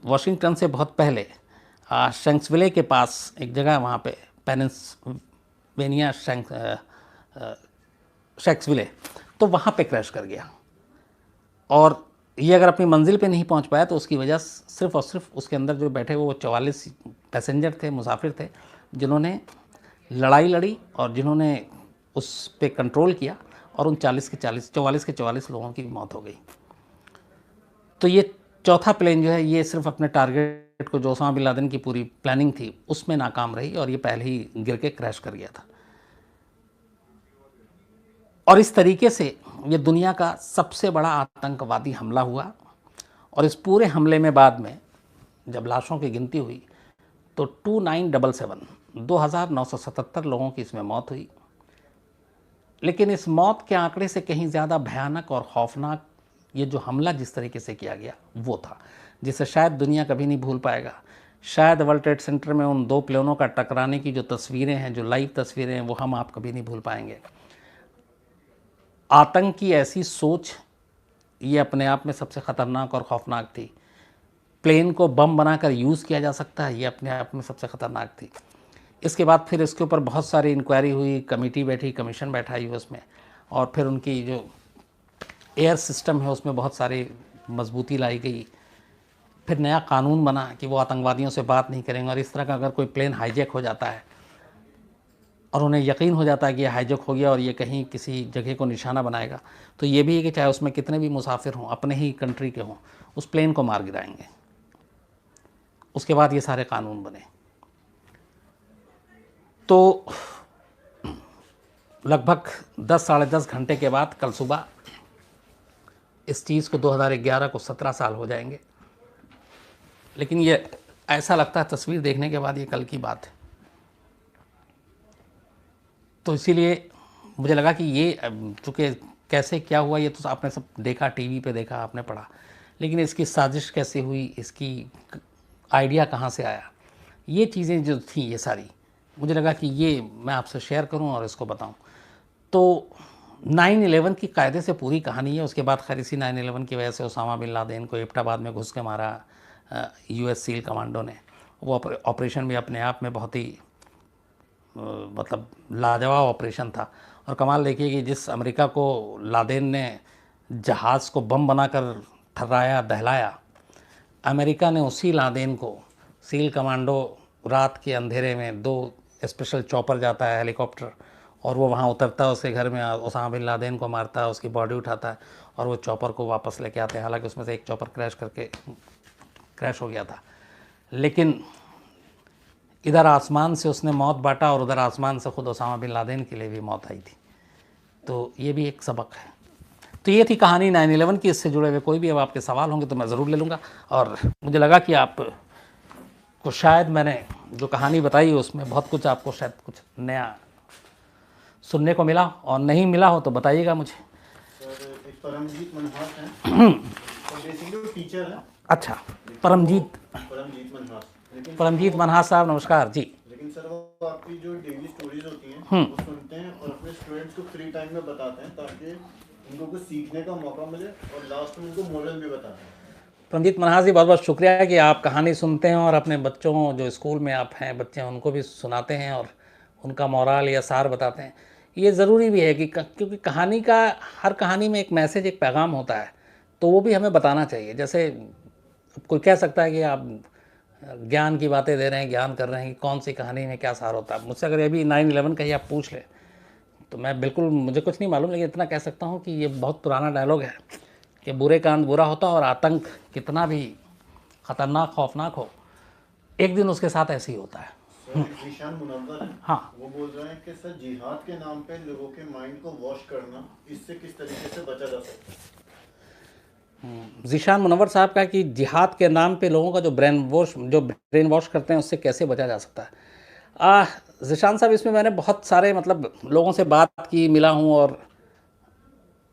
वॉशिंगटन से बहुत पहले शैंक्सविले के पास एक जगह, वहाँ पे पेनिnsylvania शैंक्सविले, तो वहाँ पे क्रैश कर गया। और ये अगर अपनी मंजिल पे नहीं पहुँच पाया तो उसकी वजह सिर्फ़ और सिर्फ उसके अंदर जो बैठे वो 44 पैसेंजर थे, मुसाफिर थे, जिन्होंने लड़ाई लड़ी और जिन्होंने उस पे कंट्रोल किया, और उन 44 के 44 लोगों की मौत हो गई। तो ये चौथा प्लेन जो है ये सिर्फ अपने टारगेट को, जो ओसामा बिन लादेन की पूरी प्लानिंग थी उसमें नाकाम रही, और ये पहले ही गिर के क्रैश कर गया था। और इस तरीके से ये दुनिया का सबसे बड़ा आतंकवादी हमला हुआ, और इस पूरे हमले में बाद में जब लाशों की गिनती हुई तो 2977 लोगों की इसमें मौत हुई। लेकिन इस मौत के आंकड़े से कहीं ज़्यादा भयानक और खौफनाक ये जो हमला जिस तरीके से किया गया वो था, जिसे शायद दुनिया कभी नहीं भूल पाएगा। शायद वर्ल्ड ट्रेड सेंटर में उन 2 प्लेनों का टकराने की जो तस्वीरें हैं, जो लाइव तस्वीरें हैं, वो हम आप कभी नहीं भूल पाएंगे। आतंक की ऐसी सोच ये अपने आप में सबसे ख़तरनाक और ख़ौफनाक थी। प्लेन को बम बनाकर यूज़ किया जा सकता है, ये अपने आप में सबसे ख़तरनाक थी। इसके बाद फिर इसके ऊपर बहुत सारी इंक्वायरी हुई, कमेटी बैठी, कमीशन बैठाई हुई उसमें, और फिर उनकी जो एयर सिस्टम है उसमें बहुत सारी मजबूती लाई गई। फिर नया कानून बना कि वो आतंकवादियों से बात नहीं करेंगे, और इस तरह का अगर कोई प्लेन हाईजैक हो जाता है और उन्हें यकीन हो जाता है कि ये हाईजैक हो गया और ये कहीं किसी जगह को निशाना बनाएगा, तो ये भी है कि चाहे उसमें कितने भी मुसाफिर हों, अपने ही कंट्री के हों, उस प्लेन को मार गिराएंगे। उसके बाद ये सारे कानून बने। तो लगभग 10 साढ़े 10 घंटे के बाद कल सुबह इस चीज़ को 2011 को 17 साल हो जाएंगे, लेकिन ये ऐसा लगता है तस्वीर देखने के बाद ये कल की बात है। तो इसीलिए मुझे लगा कि ये चूँकि कैसे क्या हुआ ये तो आपने सब देखा, टीवी पे देखा, आपने पढ़ा, लेकिन इसकी साजिश कैसे हुई, इसकी आइडिया कहाँ से आया, ये चीज़ें जो थी ये सारी मुझे लगा कि ये मैं आपसे शेयर करूं और इसको बताऊं। तो 9/11 की कायदे से पूरी कहानी है। उसके बाद खैर इसी 9/11 की वजह से ओसामा बिन लादेन को एबटाबाद में घुस के मारा US सील कमांडो ने। वो ऑपरेशन भी अपने आप में बहुत ही मतलब लाजवाब ऑपरेशन था। और कमाल देखिए कि जिस अमेरिका को लादेन ने जहाज़ को बम बनाकर ठर्राया, दहलाया, अमेरिका ने उसी लादेन को सील कमांडो रात के अंधेरे में 2 स्पेशल चॉपर जाता है, हेलीकॉप्टर, और वो वहाँ उतरता है, उसके घर में ओसामा बिन लादेन को मारता है, उसकी बॉडी उठाता है और वो चॉपर को वापस लेके आते हैं। हालांकि उसमें से एक चॉपर क्रैश हो गया था, लेकिन इधर आसमान से उसने मौत बांटा और उधर आसमान से खुद ओसामा बिन लादेन के लिए भी मौत आई थी। तो ये भी एक सबक है। तो ये थी कहानी 9/11 की। इससे जुड़े हुए कोई भी अब आपके सवाल होंगे तो मैं ज़रूर ले लूँगा। और मुझे लगा कि आप को शायद मैंने जो कहानी बताई है उसमें बहुत कुछ आपको शायद कुछ नया सुनने को मिला, और नहीं मिला हो तो बताइएगा मुझे। सर एक परमजीत मनहास हैं, तो बेसिकली टीचर हैं। अच्छा, परमजीत मनहास, लेकिन परमजीत मनहास साहब नमस्कार जी। लेकिन सर वो आपकी जो डेली स्टोरीज होती हैं वो सुनते हैं और अपने स्टूडेंट्स को फ्री टाइम में बताते हैं ताकि उनको कुछ सीखने का मौका मिले और लास्ट में उनको मॉडल भी बताना है। रंजीत मनहास जी, बहुत बहुत शुक्रिया कि आप कहानी सुनते हैं और अपने बच्चों, जो स्कूल में आप हैं बच्चे हैं, उनको भी सुनाते हैं और उनका मोरल या सार बताते हैं। ये ज़रूरी भी है कि क्योंकि कहानी का, हर कहानी में एक मैसेज, एक पैगाम होता है, तो वो भी हमें बताना चाहिए। जैसे कोई कह सकता है कि आप ज्ञान की बातें दे रहे हैं, ज्ञान कर रहे हैं, कि कौन सी कहानी में क्या सार होता है। मुझसे अगर अभी 9/11 का ही आप पूछ लें तो मैं बिल्कुल, मुझे कुछ नहीं मालूम, लेकिन इतना कह सकता हूँ कि ये बहुत पुराना डायलॉग है कि बुरे का अंत बुरा होता है, और आतंक कितना भी ख़तरनाक, खौफनाक हो, एक दिन उसके साथ ऐसे ही होता है। सर ज़ीशान मुनव्वर है, हाँ, वो बोल रहे हैं कि सर जिहाद के नाम पे लोगों के माइंड को वॉश करना, इससे किस तरीके से बचा जा सकता है? ज़ीशान मुनव्वर साहब का कि जिहाद के नाम पे लोगों का जो ब्रेन वॉश करते हैं, उससे कैसे बचा जा सकता है। ज़ीशान साहब, इसमें मैंने बहुत सारे मतलब लोगों से बात की, मिला हूँ, और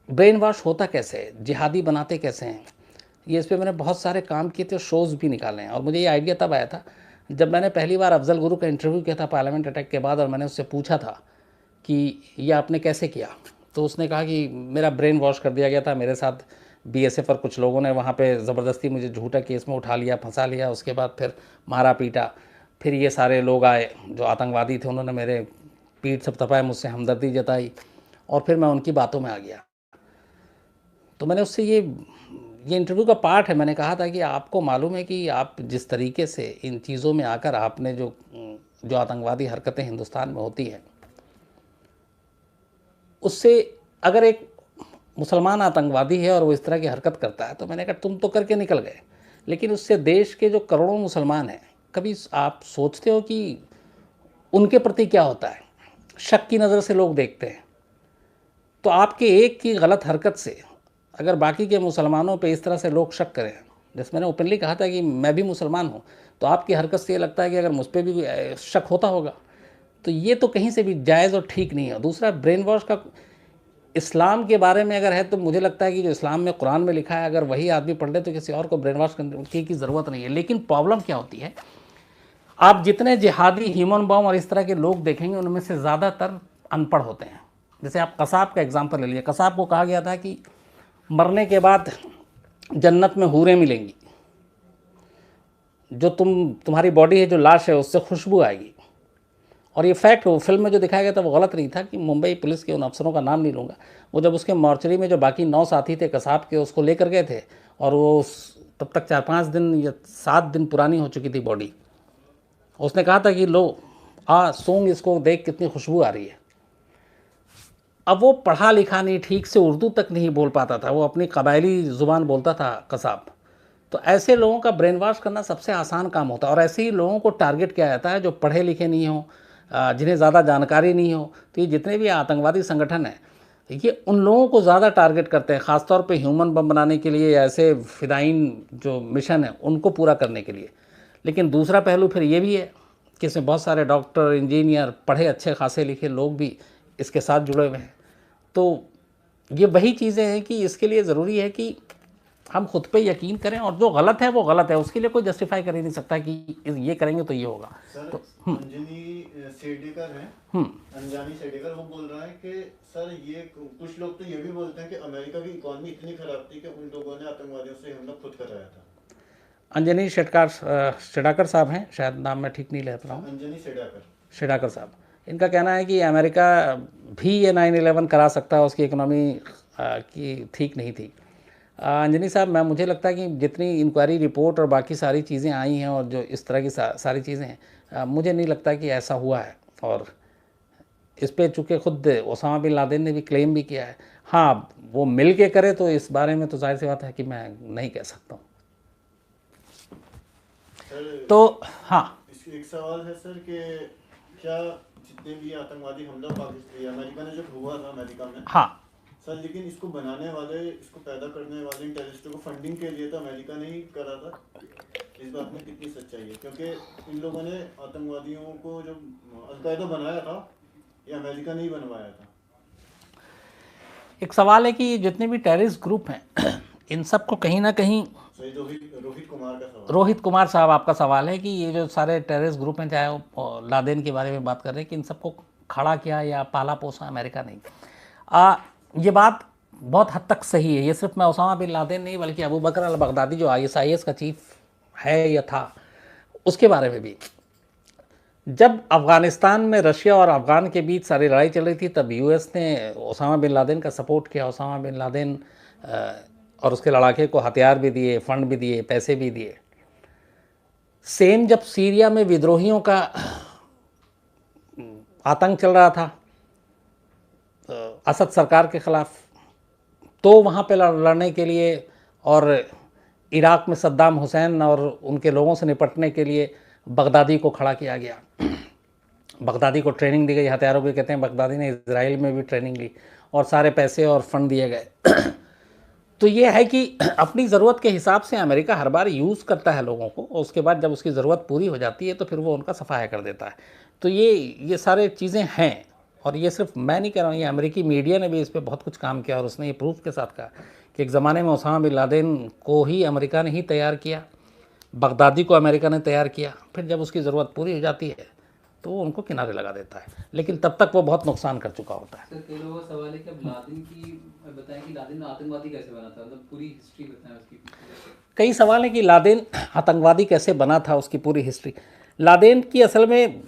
ब्रेन वॉश होता कैसे है, जिहादी बनाते कैसे हैं, ये इस पर मैंने बहुत सारे काम किए थे, शोज़ भी निकाले हैं। और मुझे ये आइडिया तब आया था जब मैंने पहली बार अफजल गुरु का इंटरव्यू किया था पार्लियामेंट अटैक के बाद, और मैंने उससे पूछा था कि ये आपने कैसे किया। तो उसने कहा कि मेरा ब्रेन वॉश कर दिया गया था, मेरे साथ बीएसएफ और कुछ लोगों ने वहाँ पे ज़बरदस्ती मुझे झूठा केस में उठा लिया, फंसा लिया, उसके बाद फिर मारा पीटा। फिर ये सारे लोग आए जो आतंकवादी थे, उन्होंने मेरे पीठ थपथपाए, मुझसे हमदर्दी जताई, और फिर मैं उनकी बातों में आ गया। तो मैंने उससे ये इंटरव्यू का पार्ट है, मैंने कहा था कि आपको मालूम है कि आप जिस तरीके से इन चीज़ों में आकर आपने जो आतंकवादी हरकतें हिंदुस्तान में होती हैं, उससे अगर एक मुसलमान आतंकवादी है और वो इस तरह की हरकत करता है, तो मैंने कहा तुम तो करके निकल गए, लेकिन उससे देश के जो करोड़ों मुसलमान हैं, कभी आप सोचते हो कि उनके प्रति क्या होता है? शक की नज़र से लोग देखते हैं। तो आपके एक की गलत हरकत से अगर बाकी के मुसलमानों पे इस तरह से लोग शक करें, जैसे मैंने ओपनली कहा था कि मैं भी मुसलमान हूँ, तो आपकी हरकत से ये लगता है कि अगर मुझ पर भी शक होता होगा, तो ये तो कहीं से भी जायज़ और ठीक नहीं है। दूसरा, ब्रेन वॉश का इस्लाम के बारे में अगर है, तो मुझे लगता है कि जो इस्लाम में, कुरान में लिखा है, अगर वही आदमी पढ़ ले तो किसी और को ब्रेन वॉश करने की ज़रूरत नहीं है। लेकिन प्रॉब्लम क्या होती है, आप जितने जिहादी, ह्यूमन बॉम्ब और इस तरह के लोग देखेंगे, उनमें से ज़्यादातर अनपढ़ होते हैं। जैसे आप कसाब का एग्जाम्पल ले लीजिए। कसाब को कहा गया था कि मरने के बाद जन्नत में हूरें मिलेंगी, जो तुम्हारी बॉडी है, जो लाश है, उससे खुशबू आएगी। और ये फैक्ट, वो फिल्म में जो दिखाया गया था वो गलत नहीं था। कि मुंबई पुलिस के उन अफसरों का नाम नहीं लूँगा, वो जब उसके मॉर्चरी में जो बाकी 9 साथी थे कसाब के, उसको लेकर गए थे, और वो तब तक 4-5 दिन या 7 दिन पुरानी हो चुकी थी बॉडी। उसने कहा था कि लो सूंघ, इसको देख कितनी खुशबू आ रही है। अब वो पढ़ा लिखा नहीं, ठीक से उर्दू तक नहीं बोल पाता था, वो अपनी कबायली ज़ुबान बोलता था कसाब। तो ऐसे लोगों का ब्रेन वॉश करना सबसे आसान काम होता है, और ऐसे ही लोगों को टारगेट किया जाता है जो पढ़े लिखे नहीं हो, जिन्हें ज़्यादा जानकारी नहीं हो। तो ये जितने भी आतंकवादी संगठन हैं, ये उन लोगों को ज़्यादा टारगेट करते हैं, ख़ासतौर पे ह्यूमन बम बनाने के लिए, ऐसे फ़िदाइन जो मिशन है उनको पूरा करने के लिए। लेकिन दूसरा पहलू फिर ये भी है कि इसमें बहुत सारे डॉक्टर, इंजीनियर, पढ़े अच्छे खासे लिखे लोग भी इसके साथ जुड़े हुए हैं। तो ये वही चीज़ें हैं कि इसके लिए ज़रूरी है कि हम खुद पे यकीन करें, और जो गलत है वो गलत है, उसके लिए कोई जस्टिफाई कर ही नहीं सकता कि ये करेंगे तो ये होगा। सर तो अंजनी सेडेकर हैं, अंजानी सेडेकर, वो बोल रहा है कि सर ये कुछ लोग तो ये भी बोलते हैं कि अमेरिका की इकोनॉमी इतनी खराब थी कि उन लोगों ने आतंकवादियों से हमला खुद कराया था। अंजनी शेडाकर साहब हैं, शायद नाम मैं ठीक नहीं ले रहा हूँ, अंजनी शेडाकर साहब। इनका कहना है कि अमेरिका भी ये 9/11 करा सकता है, उसकी इकोनॉमी की ठीक नहीं थी। अंजनी साहब, मुझे लगता है कि जितनी इंक्वायरी रिपोर्ट और बाकी सारी चीज़ें आई हैं, और जो इस तरह की सारी चीज़ें हैं, मुझे नहीं लगता कि ऐसा हुआ है। और इस पे चूँकि खुद ओसामा बिन लादेन ने भी क्लेम भी किया है। हाँ, वो मिल के करे तो इस बारे में तो जाहिर सी बात है कि मैं नहीं कह सकता हूँ। तो हाँ, एक सवाल है सर कि क्या जितने भी आतंकवादी हमला पाकिस्तान, अमेरिका ने जब हुआ था अमेरिका में, हाँ सर, लेकिन इसको बनाने वाले, इसको पैदा करने वाले इन टेररिस्टों को फंडिंग के लिए तो अमेरिका ने ही करा था। इस बात में कितनी सच्चाई है? क्योंकि इन लोगों ने आतंकवादियों को जो अलकायदा बनाया था, ये अमेरिका ने ही बनवाया था। एक सवाल है कि जितने भी टेररिस्ट ग्रुप हैं इन सबको कहीं ना कहीं, सही, रोहित कुमार का सवाल, रोहित कुमार साहब आपका सवाल है कि ये जो सारे टेररिस्ट ग्रुप हैं, चाहे वो लादेन के बारे में बात कर रहे हैं, कि इन सबको खड़ा किया या पाला पोसा अमेरिका नहीं। ये बात बहुत हद तक सही है। ये सिर्फ मैं ओसामा बिन लादेन नहीं बल्कि अबू बकर अल बगदादी जो ISIS का चीफ है या था, उसके बारे में भी। जब अफ़गानिस्तान में रशिया और अफ़गान के बीच सारी लड़ाई चल रही थी तब US ने ओसामा बिन लादेन का सपोर्ट किया। ओसामा बिन लादेन और उसके लड़ाके को हथियार भी दिए, फंड भी दिए, पैसे भी दिए। सेम जब सीरिया में विद्रोहियों का आतंक चल रहा था असद सरकार के ख़िलाफ़, तो वहाँ पे लड़ने के लिए और इराक़ में सद्दाम हुसैन और उनके लोगों से निपटने के लिए बगदादी को खड़ा किया गया। बगदादी को ट्रेनिंग दी गई हथियारों की। कहते हैं बगदादी ने इजराइल में भी ट्रेनिंग ली और सारे पैसे और फंड दिए गए। तो ये है कि अपनी ज़रूरत के हिसाब से अमेरिका हर बार यूज़ करता है लोगों को, और उसके बाद जब उसकी ज़रूरत पूरी हो जाती है तो फिर वो उनका सफाया कर देता है। तो ये सारे चीज़ें हैं, और ये सिर्फ मैं नहीं कह रहा हूँ, ये अमेरिकी मीडिया ने भी इस पर बहुत कुछ काम किया और उसने ये प्रूफ के साथ कहा कि एक ज़माने में ओसामा बिन लादेन को ही अमेरिका ने ही तैयार किया, बगदादी को अमेरिका ने तैयार किया, फिर जब उसकी ज़रूरत पूरी हो जाती है तो वो उनको किनारे लगा देता है, लेकिन तब तक वो बहुत नुकसान कर चुका होता है। सर, कई लोगों का सवाल है कि अब लादेन की बताएं कि लादेन आतंकवादी कैसे बना था, मतलब पूरी हिस्ट्री बताएं उसकी। कई सवाल है कि लादेन आतंकवादी कैसे बना था, उसकी पूरी हिस्ट्री। लादेन की असल में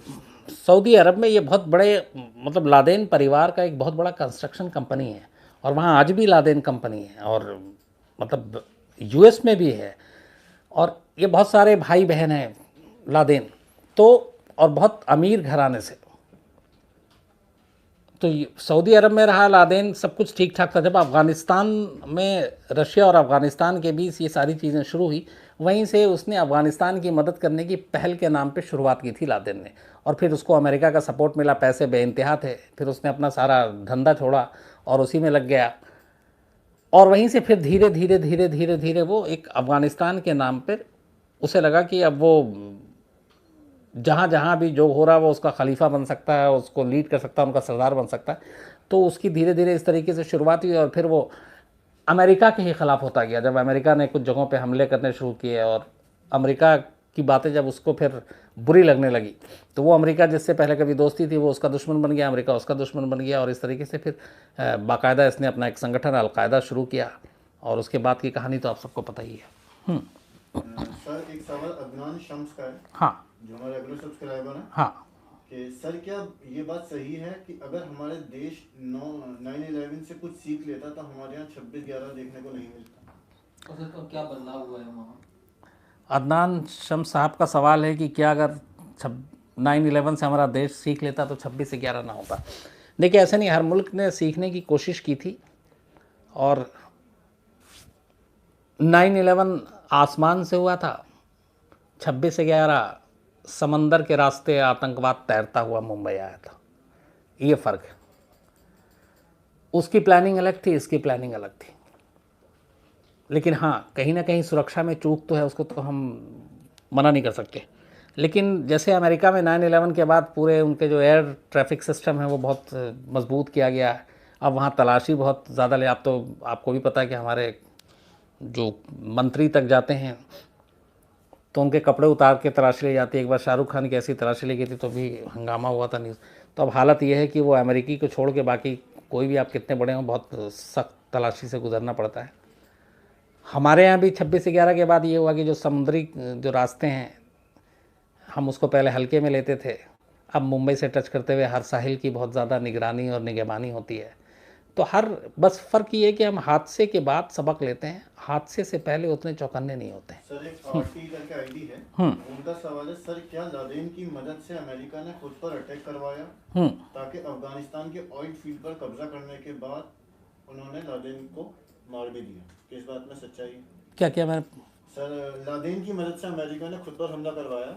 सऊदी अरब में ये बहुत बड़े, मतलब लादेन परिवार का एक बहुत बड़ा कंस्ट्रक्शन कंपनी है, और वहाँ आज भी लादेन कंपनी है, और मतलब US में भी है, और ये बहुत सारे भाई बहन हैं लादेन, तो और बहुत अमीर घराने से। तो सऊदी अरब में रहा लादेन, सब कुछ ठीक ठाक था। जब अफ़गानिस्तान में रशिया और अफ़गानिस्तान के बीच ये सारी चीज़ें शुरू हुई, वहीं से उसने अफ़गानिस्तान की मदद करने की पहल के नाम पे शुरुआत की थी लादेन ने, और फिर उसको अमेरिका का सपोर्ट मिला, पैसे बेइंतहा थे, फिर उसने अपना सारा धंधा छोड़ा और उसी में लग गया, और वहीं से फिर धीरे धीरे धीरे धीरे धीरे वो एक अफ़गानिस्तान के नाम पर उसे लगा कि अब वो जहाँ जहाँ भी जो हो रहा है वो उसका खलीफा बन सकता है, उसको लीड कर सकता है, उनका सरदार बन सकता है। तो उसकी धीरे धीरे इस तरीके से शुरुआत हुई, और फिर वो अमेरिका के ही ख़िलाफ़ होता गया। जब अमेरिका ने कुछ जगहों पे हमले करने शुरू किए और अमेरिका की बातें जब उसको फिर बुरी लगने लगी, तो वो अमेरिका जिससे पहले कभी दोस्ती थी वो उसका दुश्मन बन गया, अमेरिका उसका दुश्मन बन गया, और इस तरीके से फिर बाकायदा इसने अपना एक संगठन अलकायदा शुरू किया, और उसके बाद की कहानी तो आप सबको पता ही है। सर, एक सवाल अदनान शम्स का है। हाँ, जो हमारे रेगुलर सब्सक्राइबर हैं। हाँ, कि सर क्या ये बात सही है कि अगर हमारे देश 9/11 से कुछ सीख लेता तो हमारे यहाँ 26/11 देखने को नहीं मिलता? और सर, तो क्या बदलाव हुआ है वहाँ? अदनान शम्स साहब का सवाल है कि क्या अगर 9/11 से हमारा देश सीख लेता तो 26/11 ना होता। देखिए, ऐसे नहीं, हर मुल्क ने सीखने की कोशिश की थी, और 9/11 आसमान से हुआ था, 26/11 समंदर के रास्ते आतंकवाद तैरता हुआ मुंबई आया था। ये फ़र्क है। उसकी प्लानिंग अलग थी, इसकी प्लानिंग अलग थी। लेकिन हाँ, कहीं ना कहीं सुरक्षा में चूक तो है, उसको तो हम मना नहीं कर सकते। लेकिन जैसे अमेरिका में 9/11 के बाद पूरे उनके जो एयर ट्रैफिक सिस्टम है वो बहुत मजबूत किया गया है। अब वहाँ तलाशी बहुत ज़्यादा ले, आपको भी पता है कि हमारे जो मंत्री तक जाते हैं तो उनके कपड़े उतार के तलाशी ली जाती है। एक बार शाहरुख खान की ऐसी तलाशी ली गई थी तो भी हंगामा हुआ था न्यूज़। तो अब हालत ये है कि वो अमेरिकी को छोड़ के बाकी कोई भी आप कितने बड़े हों बहुत सख्त तलाशी से गुजरना पड़ता है। हमारे यहाँ भी 26/11 के बाद ये हुआ कि जो समुद्री जो रास्ते हैं हम उसको पहले हल्के में लेते थे, अब मुंबई से टच करते हुए हर साहिल की बहुत ज़्यादा निगरानी और निगहबानी होती है। तो बस फ़र्क ये है कि हम हादसे के बाद सबक लेते हैं, हादसे से पहले उतने चौकन्ने नहीं होते हैं। सर, एक आरटी करके आईडी है, उनका सवाल है, सर क्या लादेन की मदद से अमेरिका ने खुद पर अटैक करवाया ताकि अफगानिस्तान के ऑयल फील्ड पर कब्जा करने के बाद उन्होंने लादेन को मार भी दिया? किस बात में सच्चाई है? क्या मैंने सर, लादेन की मदद से अमेरिका ने खुद पर हमला करवाया,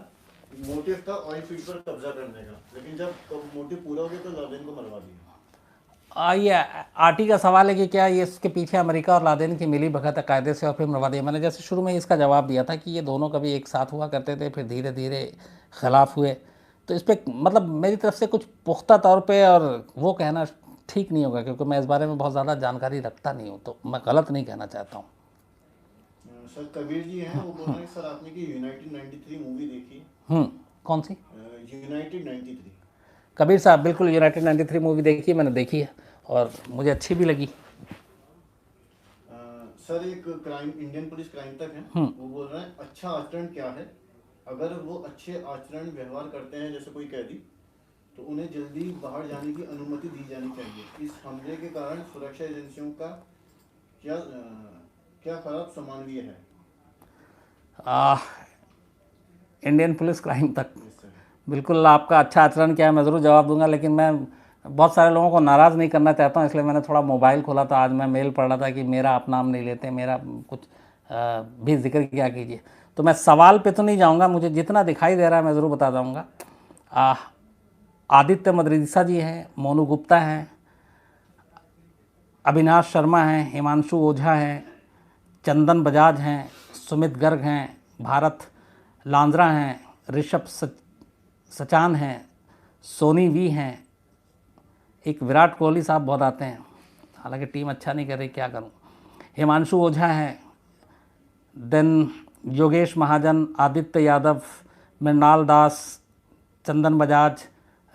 मोटिव था ऑयल फील्ड पर कब्जा करने का, लेकिन जब मोटिव पूरा हो गया तो लादेन को मरवा दिया। ये आरटी का सवाल है कि क्या ये इसके पीछे अमेरिका और लादेन की मिली भगत कायदे से और फिर मरवा दिया। मैंने जैसे शुरू में इसका जवाब दिया था कि ये दोनों कभी एक साथ हुआ करते थे, फिर धीरे धीरे खिलाफ हुए। तो इस पर मतलब मेरी तरफ से कुछ पुख्ता तौर पे और वो कहना ठीक नहीं होगा, क्योंकि मैं इस बारे में बहुत ज़्यादा जानकारी रखता नहीं हूँ, तो मैं गलत नहीं कहना चाहता हूँ। सर, कबीर जी हैं, वो बोल रहे हैं सर आपने की यूनाइटेड 93 मूवी देखी? कौन सी? यूनाइटेड 93। कबीर साहब, बिल्कुल यूनाइटेड 93 मूवी देखी है, मैंने देखी है और मुझे अच्छी भी लगी। सर एक क्राइम, इंडियन पुलिस क्राइम तक है, वो बोल रहे हैं अच्छा आचरण क्या है। अगर वो अच्छे आचरण व्यवहार करते हैं जैसे कोई कैदी, तो उन्हें जल्दी बाहर जाने की अनुमति दी जानी चाहिए। इस हमले के कारण सुरक्षा एजेंसियों का क्या खराब सम्माननीय है। इंडियन पुलिस क्राइम तक, Yes, sir. बिल्कुल। आपका अच्छा आचरण क्या है मैं ज़रूर जवाब दूंगा, लेकिन मैं बहुत सारे लोगों को नाराज़ नहीं करना चाहता हूँ, इसलिए मैंने थोड़ा मोबाइल खोला था। आज मैं मेल पढ़ रहा था कि मेरा आप नाम नहीं लेते, मेरा कुछ भी जिक्र किया कीजिए। तो मैं सवाल पे तो नहीं जाऊंगा, मुझे जितना दिखाई दे रहा है मैं ज़रूर बता दूँगा। आदित्य मद्रिसा जी हैं, मोनू गुप्ता हैं, अविनाश शर्मा हैं, हिमांशु ओझा हैं, चंदन बजाज हैं, सुमित गर्ग हैं, भारत लांद्रा हैं, ऋषभ सचान हैं, सोनी वी हैं, एक विराट कोहली साहब बहुत आते हैं, हालांकि टीम अच्छा नहीं कर रही, क्या करूं, हिमांशु ओझा हैं, देन योगेश महाजन, आदित्य यादव, मृणाल दास, चंदन बजाज,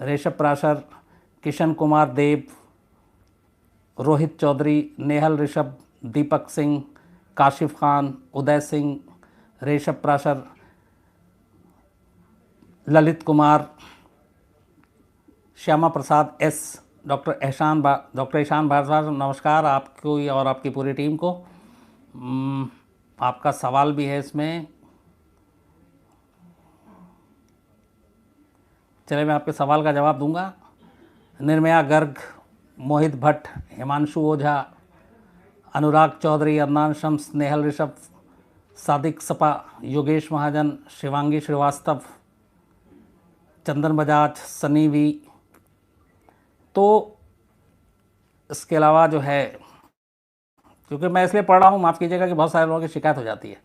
ऋषभ प्राशर, किशन कुमार देव, रोहित चौधरी, नेहल ऋषभ, दीपक सिंह, काशिफ खान, उदय सिंह, ऋषभ प्राशर, ललित कुमार, श्यामा प्रसाद एस, डॉक्टर ईशान भारद्वाज, नमस्कार आपको और आपकी पूरी टीम को। आपका सवाल भी है इसमें, चलिए मैं आपके सवाल का जवाब दूंगा। निर्मया गर्ग, मोहित भट्ट, हिमांशु ओझा, अनुराग चौधरी, अदनान शम्स, नेहल ऋषभ, सादिक सपा, योगेश महाजन, शिवांगी श्रीवास्तव, चंदन बजाज, सनी वी। तो इसके अलावा जो है, क्योंकि मैं इसलिए पढ़ रहा हूँ, माफ़ कीजिएगा कि बहुत सारे लोगों की शिकायत हो जाती है।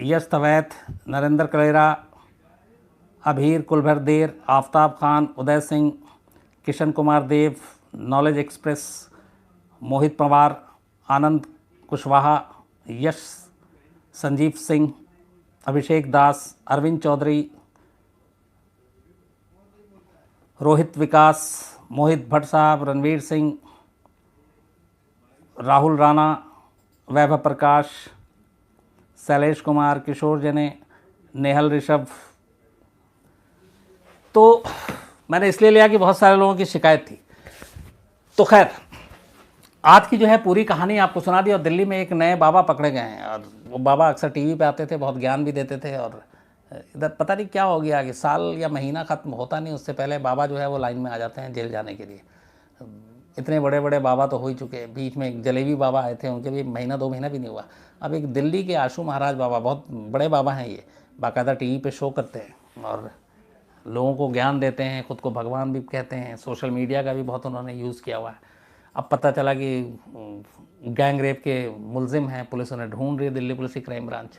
यश तवैत, नरेंद्र कलेरा, अभीर कुलभरदेर, आफ्ताब खान, उदय सिंह, किशन कुमार देव, नॉलेज एक्सप्रेस, मोहित पवार, आनंद कुशवाहा, यश, संजीव सिंह, अभिषेक दास, अरविंद चौधरी, रोहित विकास, मोहित भट्ट साहब, रणवीर सिंह, राहुल राणा, वैभव प्रकाश, शैलेश कुमार, किशोर जने, नेहल ऋषभ। तो मैंने इसलिए लिया कि बहुत सारे लोगों की शिकायत थी। तो खैर आज की जो है पूरी कहानी आपको सुना दी। और दिल्ली में एक नए बाबा पकड़े गए हैं, और वो बाबा अक्सर टीवी पे आते थे, बहुत ज्ञान भी देते थे, और इधर पता नहीं क्या हो गया कि साल या महीना ख़त्म होता नहीं उससे पहले बाबा जो है वो लाइन में आ जाते हैं जेल जाने के लिए। इतने बड़े बड़े बाबा तो हो ही चुके हैं, बीच में एक जलेबी बाबा आए थे, उनके भी महीना 2 महीना भी नहीं हुआ। अब एक दिल्ली के आशू महाराज बाबा, बहुत बड़े बाबा हैं ये, बाकायदा टीवी पे शो करते हैं और लोगों को ज्ञान देते हैं, ख़ुद को भगवान भी कहते हैं, सोशल मीडिया का भी बहुत उन्होंने यूज़ किया हुआ है। अब पता चला कि गैंग रेप के मुलजिम हैं, पुलिस उन्हें ढूंढ रही है, दिल्ली पुलिस की क्राइम ब्रांच।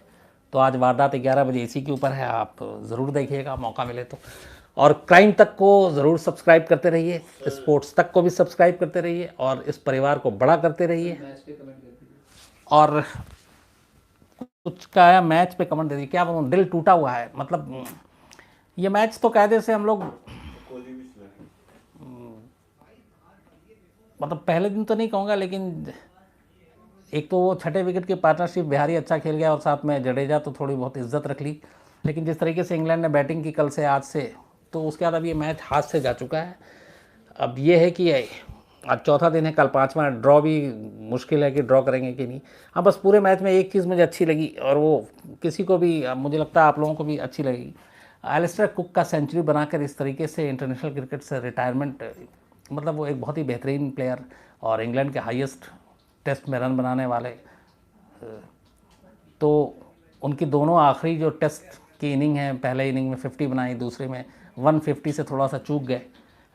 तो आज वारदात 11 बजे इसी के ऊपर है, आप ज़रूर देखिएगा मौका मिले तो। और क्राइम तक को ज़रूर सब्सक्राइब करते रहिए, स्पोर्ट्स तक को भी सब्सक्राइब करते रहिए, और इस परिवार को बड़ा करते रहिए। और कुछ का है मैच पे कमेंट दे दीजिए, क्या बोलूँ, दिल टूटा हुआ है। मतलब ये मैच तो कायदे से हम लोग, मतलब पहले दिन तो नहीं कहूँगा, लेकिन एक तो वो छठे विकेट की पार्टनरशिप, बिहारी अच्छा खेल गया और साथ में जडेजा तो थोड़ी बहुत इज्जत रख ली। लेकिन जिस तरीके से इंग्लैंड ने बैटिंग की कल से, आज से, तो उसके बाद अब ये मैच हाथ से जा चुका है। अब ये है कि आज चौथा दिन है, कल 5वां, ड्रॉ भी मुश्किल है कि ड्रॉ करेंगे कि नहीं। हाँ, बस पूरे मैच में एक चीज़ मुझे अच्छी लगी, और वो किसी को भी, मुझे लगता है आप लोगों को भी अच्छी लगेगी। एलिस्टर कुक का सेंचुरी बनाकर इस तरीके से इंटरनेशनल क्रिकेट से रिटायरमेंट, मतलब वो एक बहुत ही बेहतरीन प्लेयर और इंग्लैंड के हाईएस्ट टेस्ट में रन बनाने वाले। तो उनकी दोनों आखिरी जो टेस्ट की इनिंग है, पहले इनिंग में 50 बनाई, दूसरे में 150 से थोड़ा सा चूक गए,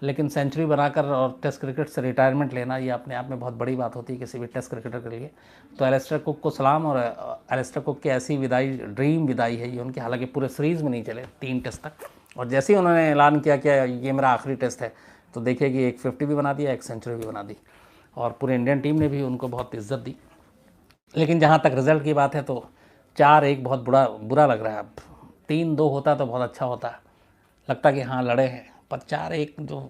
लेकिन सेंचुरी बनाकर और टेस्ट क्रिकेट से रिटायरमेंट लेना, ये अपने आप में बहुत बड़ी बात होती है किसी भी टेस्ट क्रिकेटर के लिए। तो एलिस्टर कुक को सलाम, और एलिस्टर कुक की ऐसी विदाई, ड्रीम विदाई है ये उनकी। हालांकि पूरे सीरीज़ में नहीं चले 3 टेस्ट तक, और जैसे ही उन्होंने ऐलान किया कि ये मेरा आखिरी टेस्ट है, तो देखिए कि एक 50 भी बना दिया, एक सेंचुरी भी बना दी, और पूरे इंडियन टीम ने भी उनको बहुत इज्जत दी। लेकिन जहाँ तक रिज़ल्ट की बात है, तो 4-1 बहुत बुरा लग रहा है। अब 3-2 होता तो बहुत अच्छा होता, लगता कि हाँ लड़े हैं, पर 4-1 जो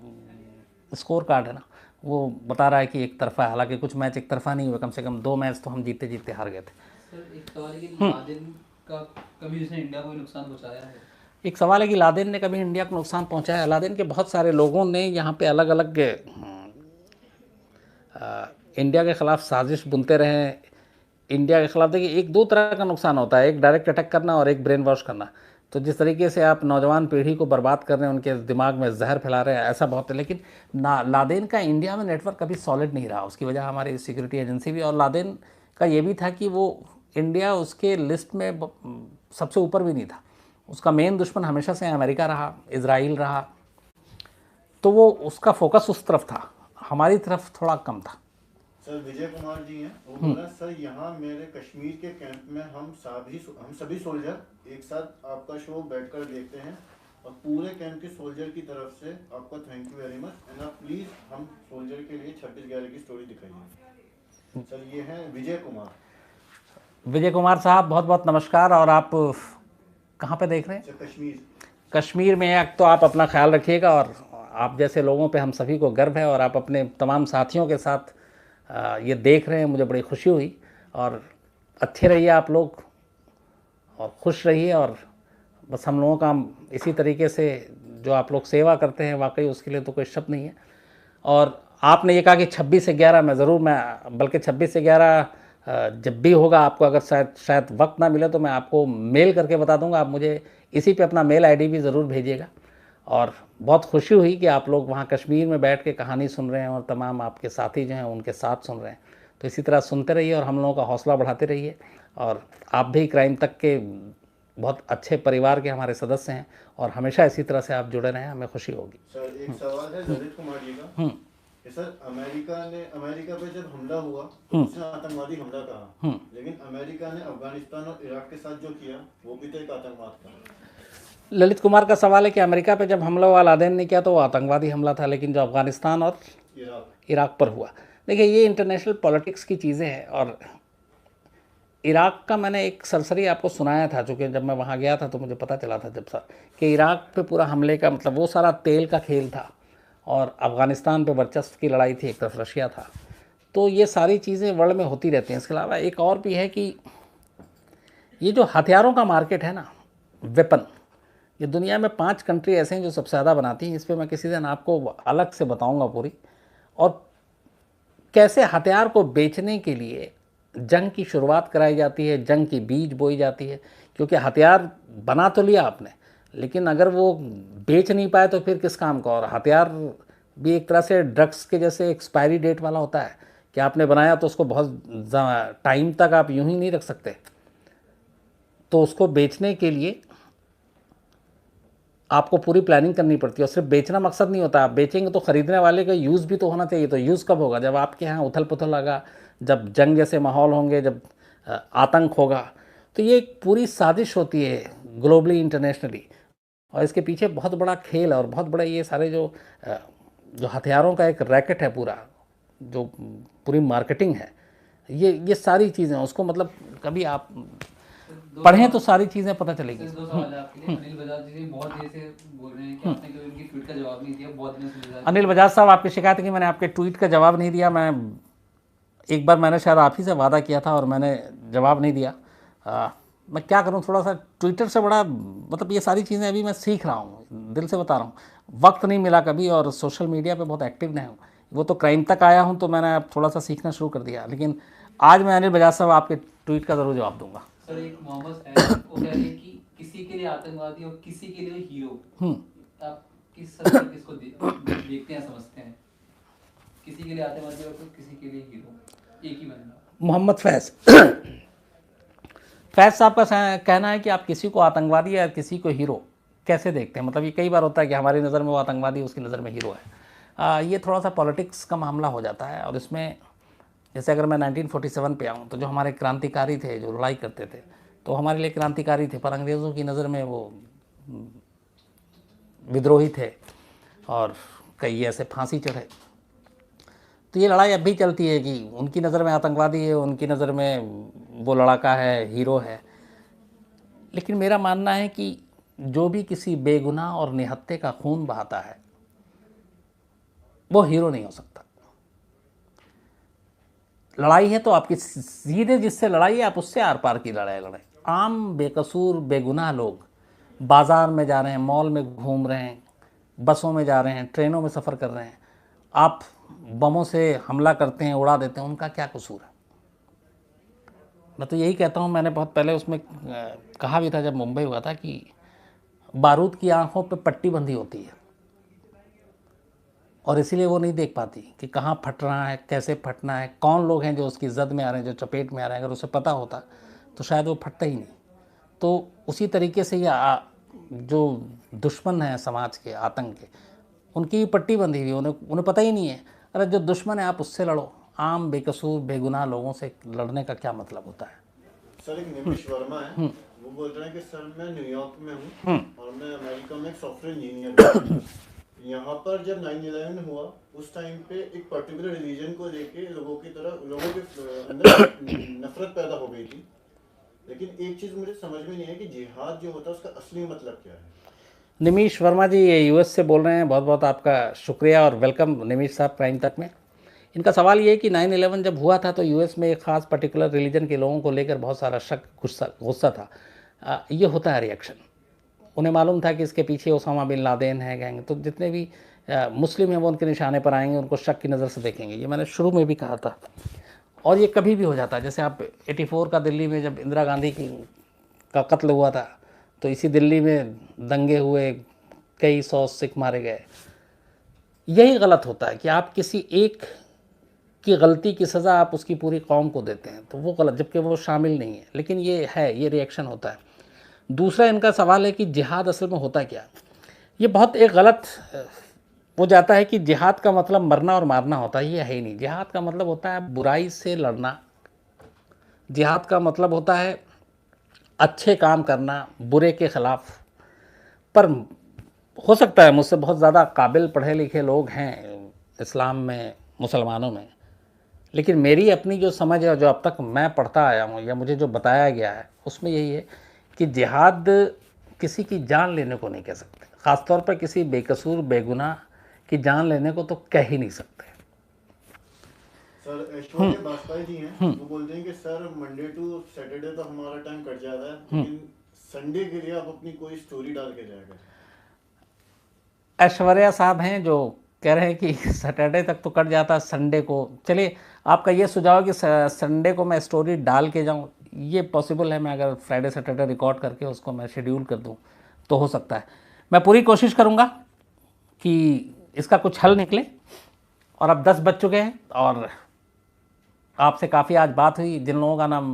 स्कोर कार्ड है ना, वो बता रहा है कि एक तरफा है, हालांकि कुछ मैच एक तरफा नहीं हुए, कम से कम 2 मैच तो हम जीते जीते हार गए थे। सर एक सवाल है कि लादेन का कभी उसने इंडिया को भी नुकसान पहुंचाया है? एक सवाल है कि लादेन ने कभी इंडिया को नुकसान पहुंचाया है? लादेन के बहुत सारे लोगों ने यहाँ पे अलग अलग इंडिया के ख़िलाफ़ साजिश बुनते रहे हैं। इंडिया के ख़िलाफ़ देखिए, एक 2 तरह का नुकसान होता है, एक डायरेक्ट अटैक करना और एक ब्रेन वॉश करना। तो जिस तरीके से आप नौजवान पीढ़ी को बर्बाद कर रहे हैं, उनके दिमाग में जहर फैला रहे हैं, ऐसा बहुत है। लेकिन लादेन का इंडिया में नेटवर्क कभी सॉलिड नहीं रहा, उसकी वजह हमारी सिक्योरिटी एजेंसी भी, और लादेन का ये भी था कि वो इंडिया उसके लिस्ट में सबसे ऊपर भी नहीं था। उसका मेन दुश्मन हमेशा से अमेरिका रहा, इजराइल रहा, तो वो उसका फोकस उस तरफ था, हमारी तरफ थोड़ा कम था। सर विजय कुमार जी हैं, वो बोल रहे हैं सर यहाँ मेरे कश्मीर के कैंप में हम सभी सोल्जर एक साथ आपका शो बैठकर देखते हैं और पूरे कैंप के सोल्जर की तरफ से आपका thank you very much and आप प्लीज हम सोल्जर के लिए 26/11 की स्टोरी दिखाइए। सर ये हैं विजय कुमार। विजय कुमार साहब बहुत बहुत नमस्कार। और आप कहाँ पे देख रहे हैं? सर कश्मीर। कश्मीर में एक तो आप अपना ख्याल रखिएगा, और आप जैसे लोगों पे हम सभी को गर्व है, और आप अपने तमाम साथियों के साथ ये देख रहे हैं, मुझे बड़ी खुशी हुई। और अच्छे रहिए आप लोग, और खुश रहिए, और बस हम लोगों का इसी तरीके से जो आप लोग सेवा करते हैं, वाकई उसके लिए तो कोई शब्द नहीं है। और आपने ये कहा कि 26 से 11 में ज़रूर, मैं बल्कि 26 से 11 जब भी होगा, आपको अगर शायद वक्त ना मिले तो मैं आपको मेल करके बता दूंगा, आप मुझे इसी पे अपना मेल आईडी भी ज़रूर भेजिएगा। और बहुत खुशी हुई कि आप लोग वहाँ कश्मीर में बैठ के कहानी सुन रहे हैं, और तमाम आपके साथी जो हैं उनके साथ सुन रहे हैं। तो इसी तरह सुनते रहिए और हम लोगों का हौसला बढ़ाते रहिए। और आप भी क्राइम तक के बहुत अच्छे परिवार के हमारे सदस्य हैं, और हमेशा इसी तरह से आप जुड़े रहें, हमें खुशी होगी। सर एक सवाल है ललित कुमार जी का कि सर अमेरिका पे जब हमला हुआ तो उसने आतंकवादी हमला कहा, लेकिन अमेरिका ने अफगानिस्तान और इराक के साथ जो किया वो भी तो एक आतंकवाद था। ललित कुमार का सवाल है कि अमेरिका पे जब हमला हुआ लादेन ने किया तो वो आतंकवादी हमला था, लेकिन जो अफगानिस्तान और इराक पर हुआ, देखिए ये इंटरनेशनल पॉलिटिक्स की चीज़ें हैं। और इराक का मैंने एक सरसरी आपको सुनाया था, चूँकि जब मैं वहाँ गया था तो मुझे पता चला था जब सर कि इराक पे पूरा हमले का मतलब वो सारा तेल का खेल था, और अफ़गानिस्तान पे वर्चस्व की लड़ाई थी, एक तरफ रशिया था। तो ये सारी चीज़ें वर्ल्ड में होती रहती हैं। इसके अलावा एक और भी है कि ये जो हथियारों का मार्केट है ना, वेपन, ये दुनिया में 5 कंट्री ऐसे हैं जो सबसे ज़्यादा बनाती हैं। इस पर मैं किसी दिन आपको अलग से बताऊंगा पूरी, और कैसे हथियार को बेचने के लिए जंग की शुरुआत कराई जाती है, जंग की बीज बोई जाती है। क्योंकि हथियार बना तो लिया आपने, लेकिन अगर वो बेच नहीं पाए तो फिर किस काम का। और हथियार भी एक तरह से ड्रग्स के जैसे एक्सपायरी डेट वाला होता है कि आपने बनाया तो उसको बहुत टाइम तक आप यूं ही नहीं रख सकते। तो उसको बेचने के लिए आपको पूरी प्लानिंग करनी पड़ती है, और सिर्फ बेचना मकसद नहीं होता। आप बेचेंगे तो ख़रीदने वाले का यूज़ भी तो होना चाहिए। तो यूज़ कब होगा? जब आपके यहाँ उथल पुथल लगा, जब जंग जैसे माहौल होंगे, जब आतंक होगा। तो ये एक पूरी साजिश होती है ग्लोबली, इंटरनेशनली, और इसके पीछे बहुत बड़ा खेल है, और बहुत बड़ा ये सारे जो हथियारों का एक रैकेट है पूरा, जो पूरी मार्केटिंग है, ये सारी चीज़ें उसको मतलब कभी आप पढ़ें तो सारी चीज़ें पता चलेगी। 2 सवाल है आपके लिए। अनिल बजाज जी बहुत देर से बोल रहे हैं कि आपने कभी उनकी ट्वीट का जवाब नहीं दिया, बहुत दिन से। अनिल बजाज साहब, आपकी शिकायत है कि मैंने आपके ट्वीट का जवाब नहीं दिया। मैं एक बार मैंने शायद आप ही से वादा किया था और मैंने जवाब नहीं दिया। मैं क्या करूं, थोड़ा सा ट्विटर से बड़ा मतलब ये सारी चीज़ें अभी मैं सीख रहा हूं, दिल से बता रहा हूं। वक्त नहीं मिला कभी, और सोशल मीडिया पे बहुत एक्टिव नहीं हूँ। वो तो क्राइम तक आया हूं तो मैंने अब थोड़ा सा सीखना शुरू कर दिया। लेकिन आज मैं अनिल बजाज साहब आपके ट्वीट का ज़रूर जवाब दूंगा। सर एक मोहम्मद फैज वो कह रहे हैं कि किसी के लिए आतंकवादी और किसी के लिए हीरो। आप किस सर से किसको देखते हैं, समझते हैं? किसी के लिए आतंकवादी और किसी के लिए हीरो, एक ही बंदा। मोहम्मद फैज साहब का कहना है कि आप किसी को आतंकवादी या किसी को हीरो कैसे देखते हैं। मतलब ये कई बार होता है कि हमारी नज़र में वो आतंकवादी, उसकी नज़र में हीरो है। ये थोड़ा सा पॉलिटिक्स का मामला हो जाता है। और इसमें जैसे अगर मैं 1947 पे आऊँ तो जो हमारे क्रांतिकारी थे, जो लड़ाई करते थे, तो हमारे लिए क्रांतिकारी थे, पर अंग्रेज़ों की नज़र में वो विद्रोही थे, और कई ऐसे फांसी चढ़े। तो ये लड़ाई अब भी चलती है कि उनकी नज़र में आतंकवादी है, उनकी नज़र में वो लड़ाका है, हीरो है। लेकिन मेरा मानना है कि जो भी किसी बेगुनाह और निहत्थे का खून बहाता है वो हीरो नहीं हो सकता। लड़ाई है तो आपकी सीधे जिससे लड़ाई है आप उससे आर पार की लड़ाई लड़ें। आम बेकसूर बेगुनाह लोग बाज़ार में जा रहे हैं, मॉल में घूम रहे हैं, बसों में जा रहे हैं, ट्रेनों में सफ़र कर रहे हैं, आप बमों से हमला करते हैं, उड़ा देते हैं, उनका क्या कसूर है? मैं तो यही कहता हूँ, मैंने बहुत पहले उसमें कहा भी था जब मुंबई हुआ था कि बारूद की आंखों पे पट्टी बंधी होती है और इसीलिए वो नहीं देख पाती कि कहाँ फट रहा है, कैसे फटना है, कौन लोग हैं जो उसकी जद में आ रहे हैं, जो चपेट में आ रहे हैं। अगर उसे पता होता तो शायद वो फटता ही नहीं। तो उसी तरीके से ये जो दुश्मन हैं समाज के, आतंक के, उनकी भी पट्टी बंधी हुई, उन्हें पता ही नहीं है। अरे जो दुश्मन है आप उससे लड़ो, आम बेकसूर बेगुनाह लोगों से लड़ने का क्या मतलब होता है? सर एक निमिष वर्मा है, वो बोल रहे हैं कि सर मैं न्यूयॉर्क में हूँ और मैं अमेरिका में एक सॉफ्टवेयर इंजीनियर हूँ। यहाँ पर जब 9/11 हुआ उस टाइम पे एक पर्टिकुलर रिलीजन को लेके लोगों के अंदर नफरत पैदा हो गई थी। लेकिन एक चीज़ मुझे समझ में नहीं है कि जिहाद जो होता है उसका असली मतलब क्या है। निमिष वर्मा जी ये यूएस से बोल रहे हैं, बहुत बहुत आपका शुक्रिया और वेलकम निमिष साहब प्राइम तक में। इनका सवाल ये है कि 9/11 जब हुआ था तो यूएस में एक ख़ास पर्टिकुलर रिलीजन के लोगों को लेकर बहुत सारा शक, गुस्सा था। ये होता है रिएक्शन। उन्हें मालूम था कि इसके पीछे ओसामा बिन लादेन है, गैंग, तो जितने भी मुस्लिम हैं वो उनके निशाने पर आएंगे, उनको शक की नज़र से देखेंगे। ये मैंने शुरू में भी कहा था और ये कभी भी हो जाता है। जैसे आप 84 का दिल्ली में जब इंदिरा गांधी का कत्ल हुआ था तो इसी दिल्ली में दंगे हुए, कई 100 सिख मारे गए। यही गलत होता है कि आप किसी एक की गलती की सज़ा आप उसकी पूरी कौम को देते हैं, तो वो गलत, जबकि वो शामिल नहीं है। लेकिन ये है, ये रिएक्शन होता है। दूसरा इनका सवाल है कि जिहाद असल में होता क्या? ये बहुत एक गलत हो जाता है कि जिहाद का मतलब मरना और मारना होता है। ये है ही नहीं। जिहाद का मतलब होता है बुराई से लड़ना। जिहाद का मतलब होता है अच्छे काम करना, बुरे के ख़िलाफ़। पर हो सकता है मुझसे बहुत ज़्यादा काबिल पढ़े लिखे लोग हैं इस्लाम में, मुसलमानों में, लेकिन मेरी अपनी जो समझ है, जो अब तक मैं पढ़ता आया हूँ या मुझे जो बताया गया है, उसमें यही है कि जिहाद किसी की जान लेने को नहीं कह सकते। ख़ासतौर पर किसी बेकसूर बेगुनाह की जान लेने को तो कह ही नहीं सकते। सर ऐश्वर्या बाजपेयी जी हैं, वो बोलते हैं कि सर मंडे टू सैटरडे तो हमारा टाइम कट जाता है, लेकिन संडे के लिए आप अपनी कोई स्टोरी डाल के जाएगा। ऐश्वर्या साहब हैं जो कह रहे हैं कि सैटरडे तक तो कट जाता है, संडे को चलिए आपका ये सुझाव कि संडे को मैं स्टोरी डाल के जाऊं, ये पॉसिबल है। मैं अगर फ्राइडे सैटरडे रिकॉर्ड करके उसको मैं शेड्यूल कर दूं तो हो सकता है। मैं पूरी कोशिश करूंगा कि इसका कुछ हल निकले। और अब 10 बज चुके हैं और आपसे काफ़ी आज बात हुई। जिन लोगों का नाम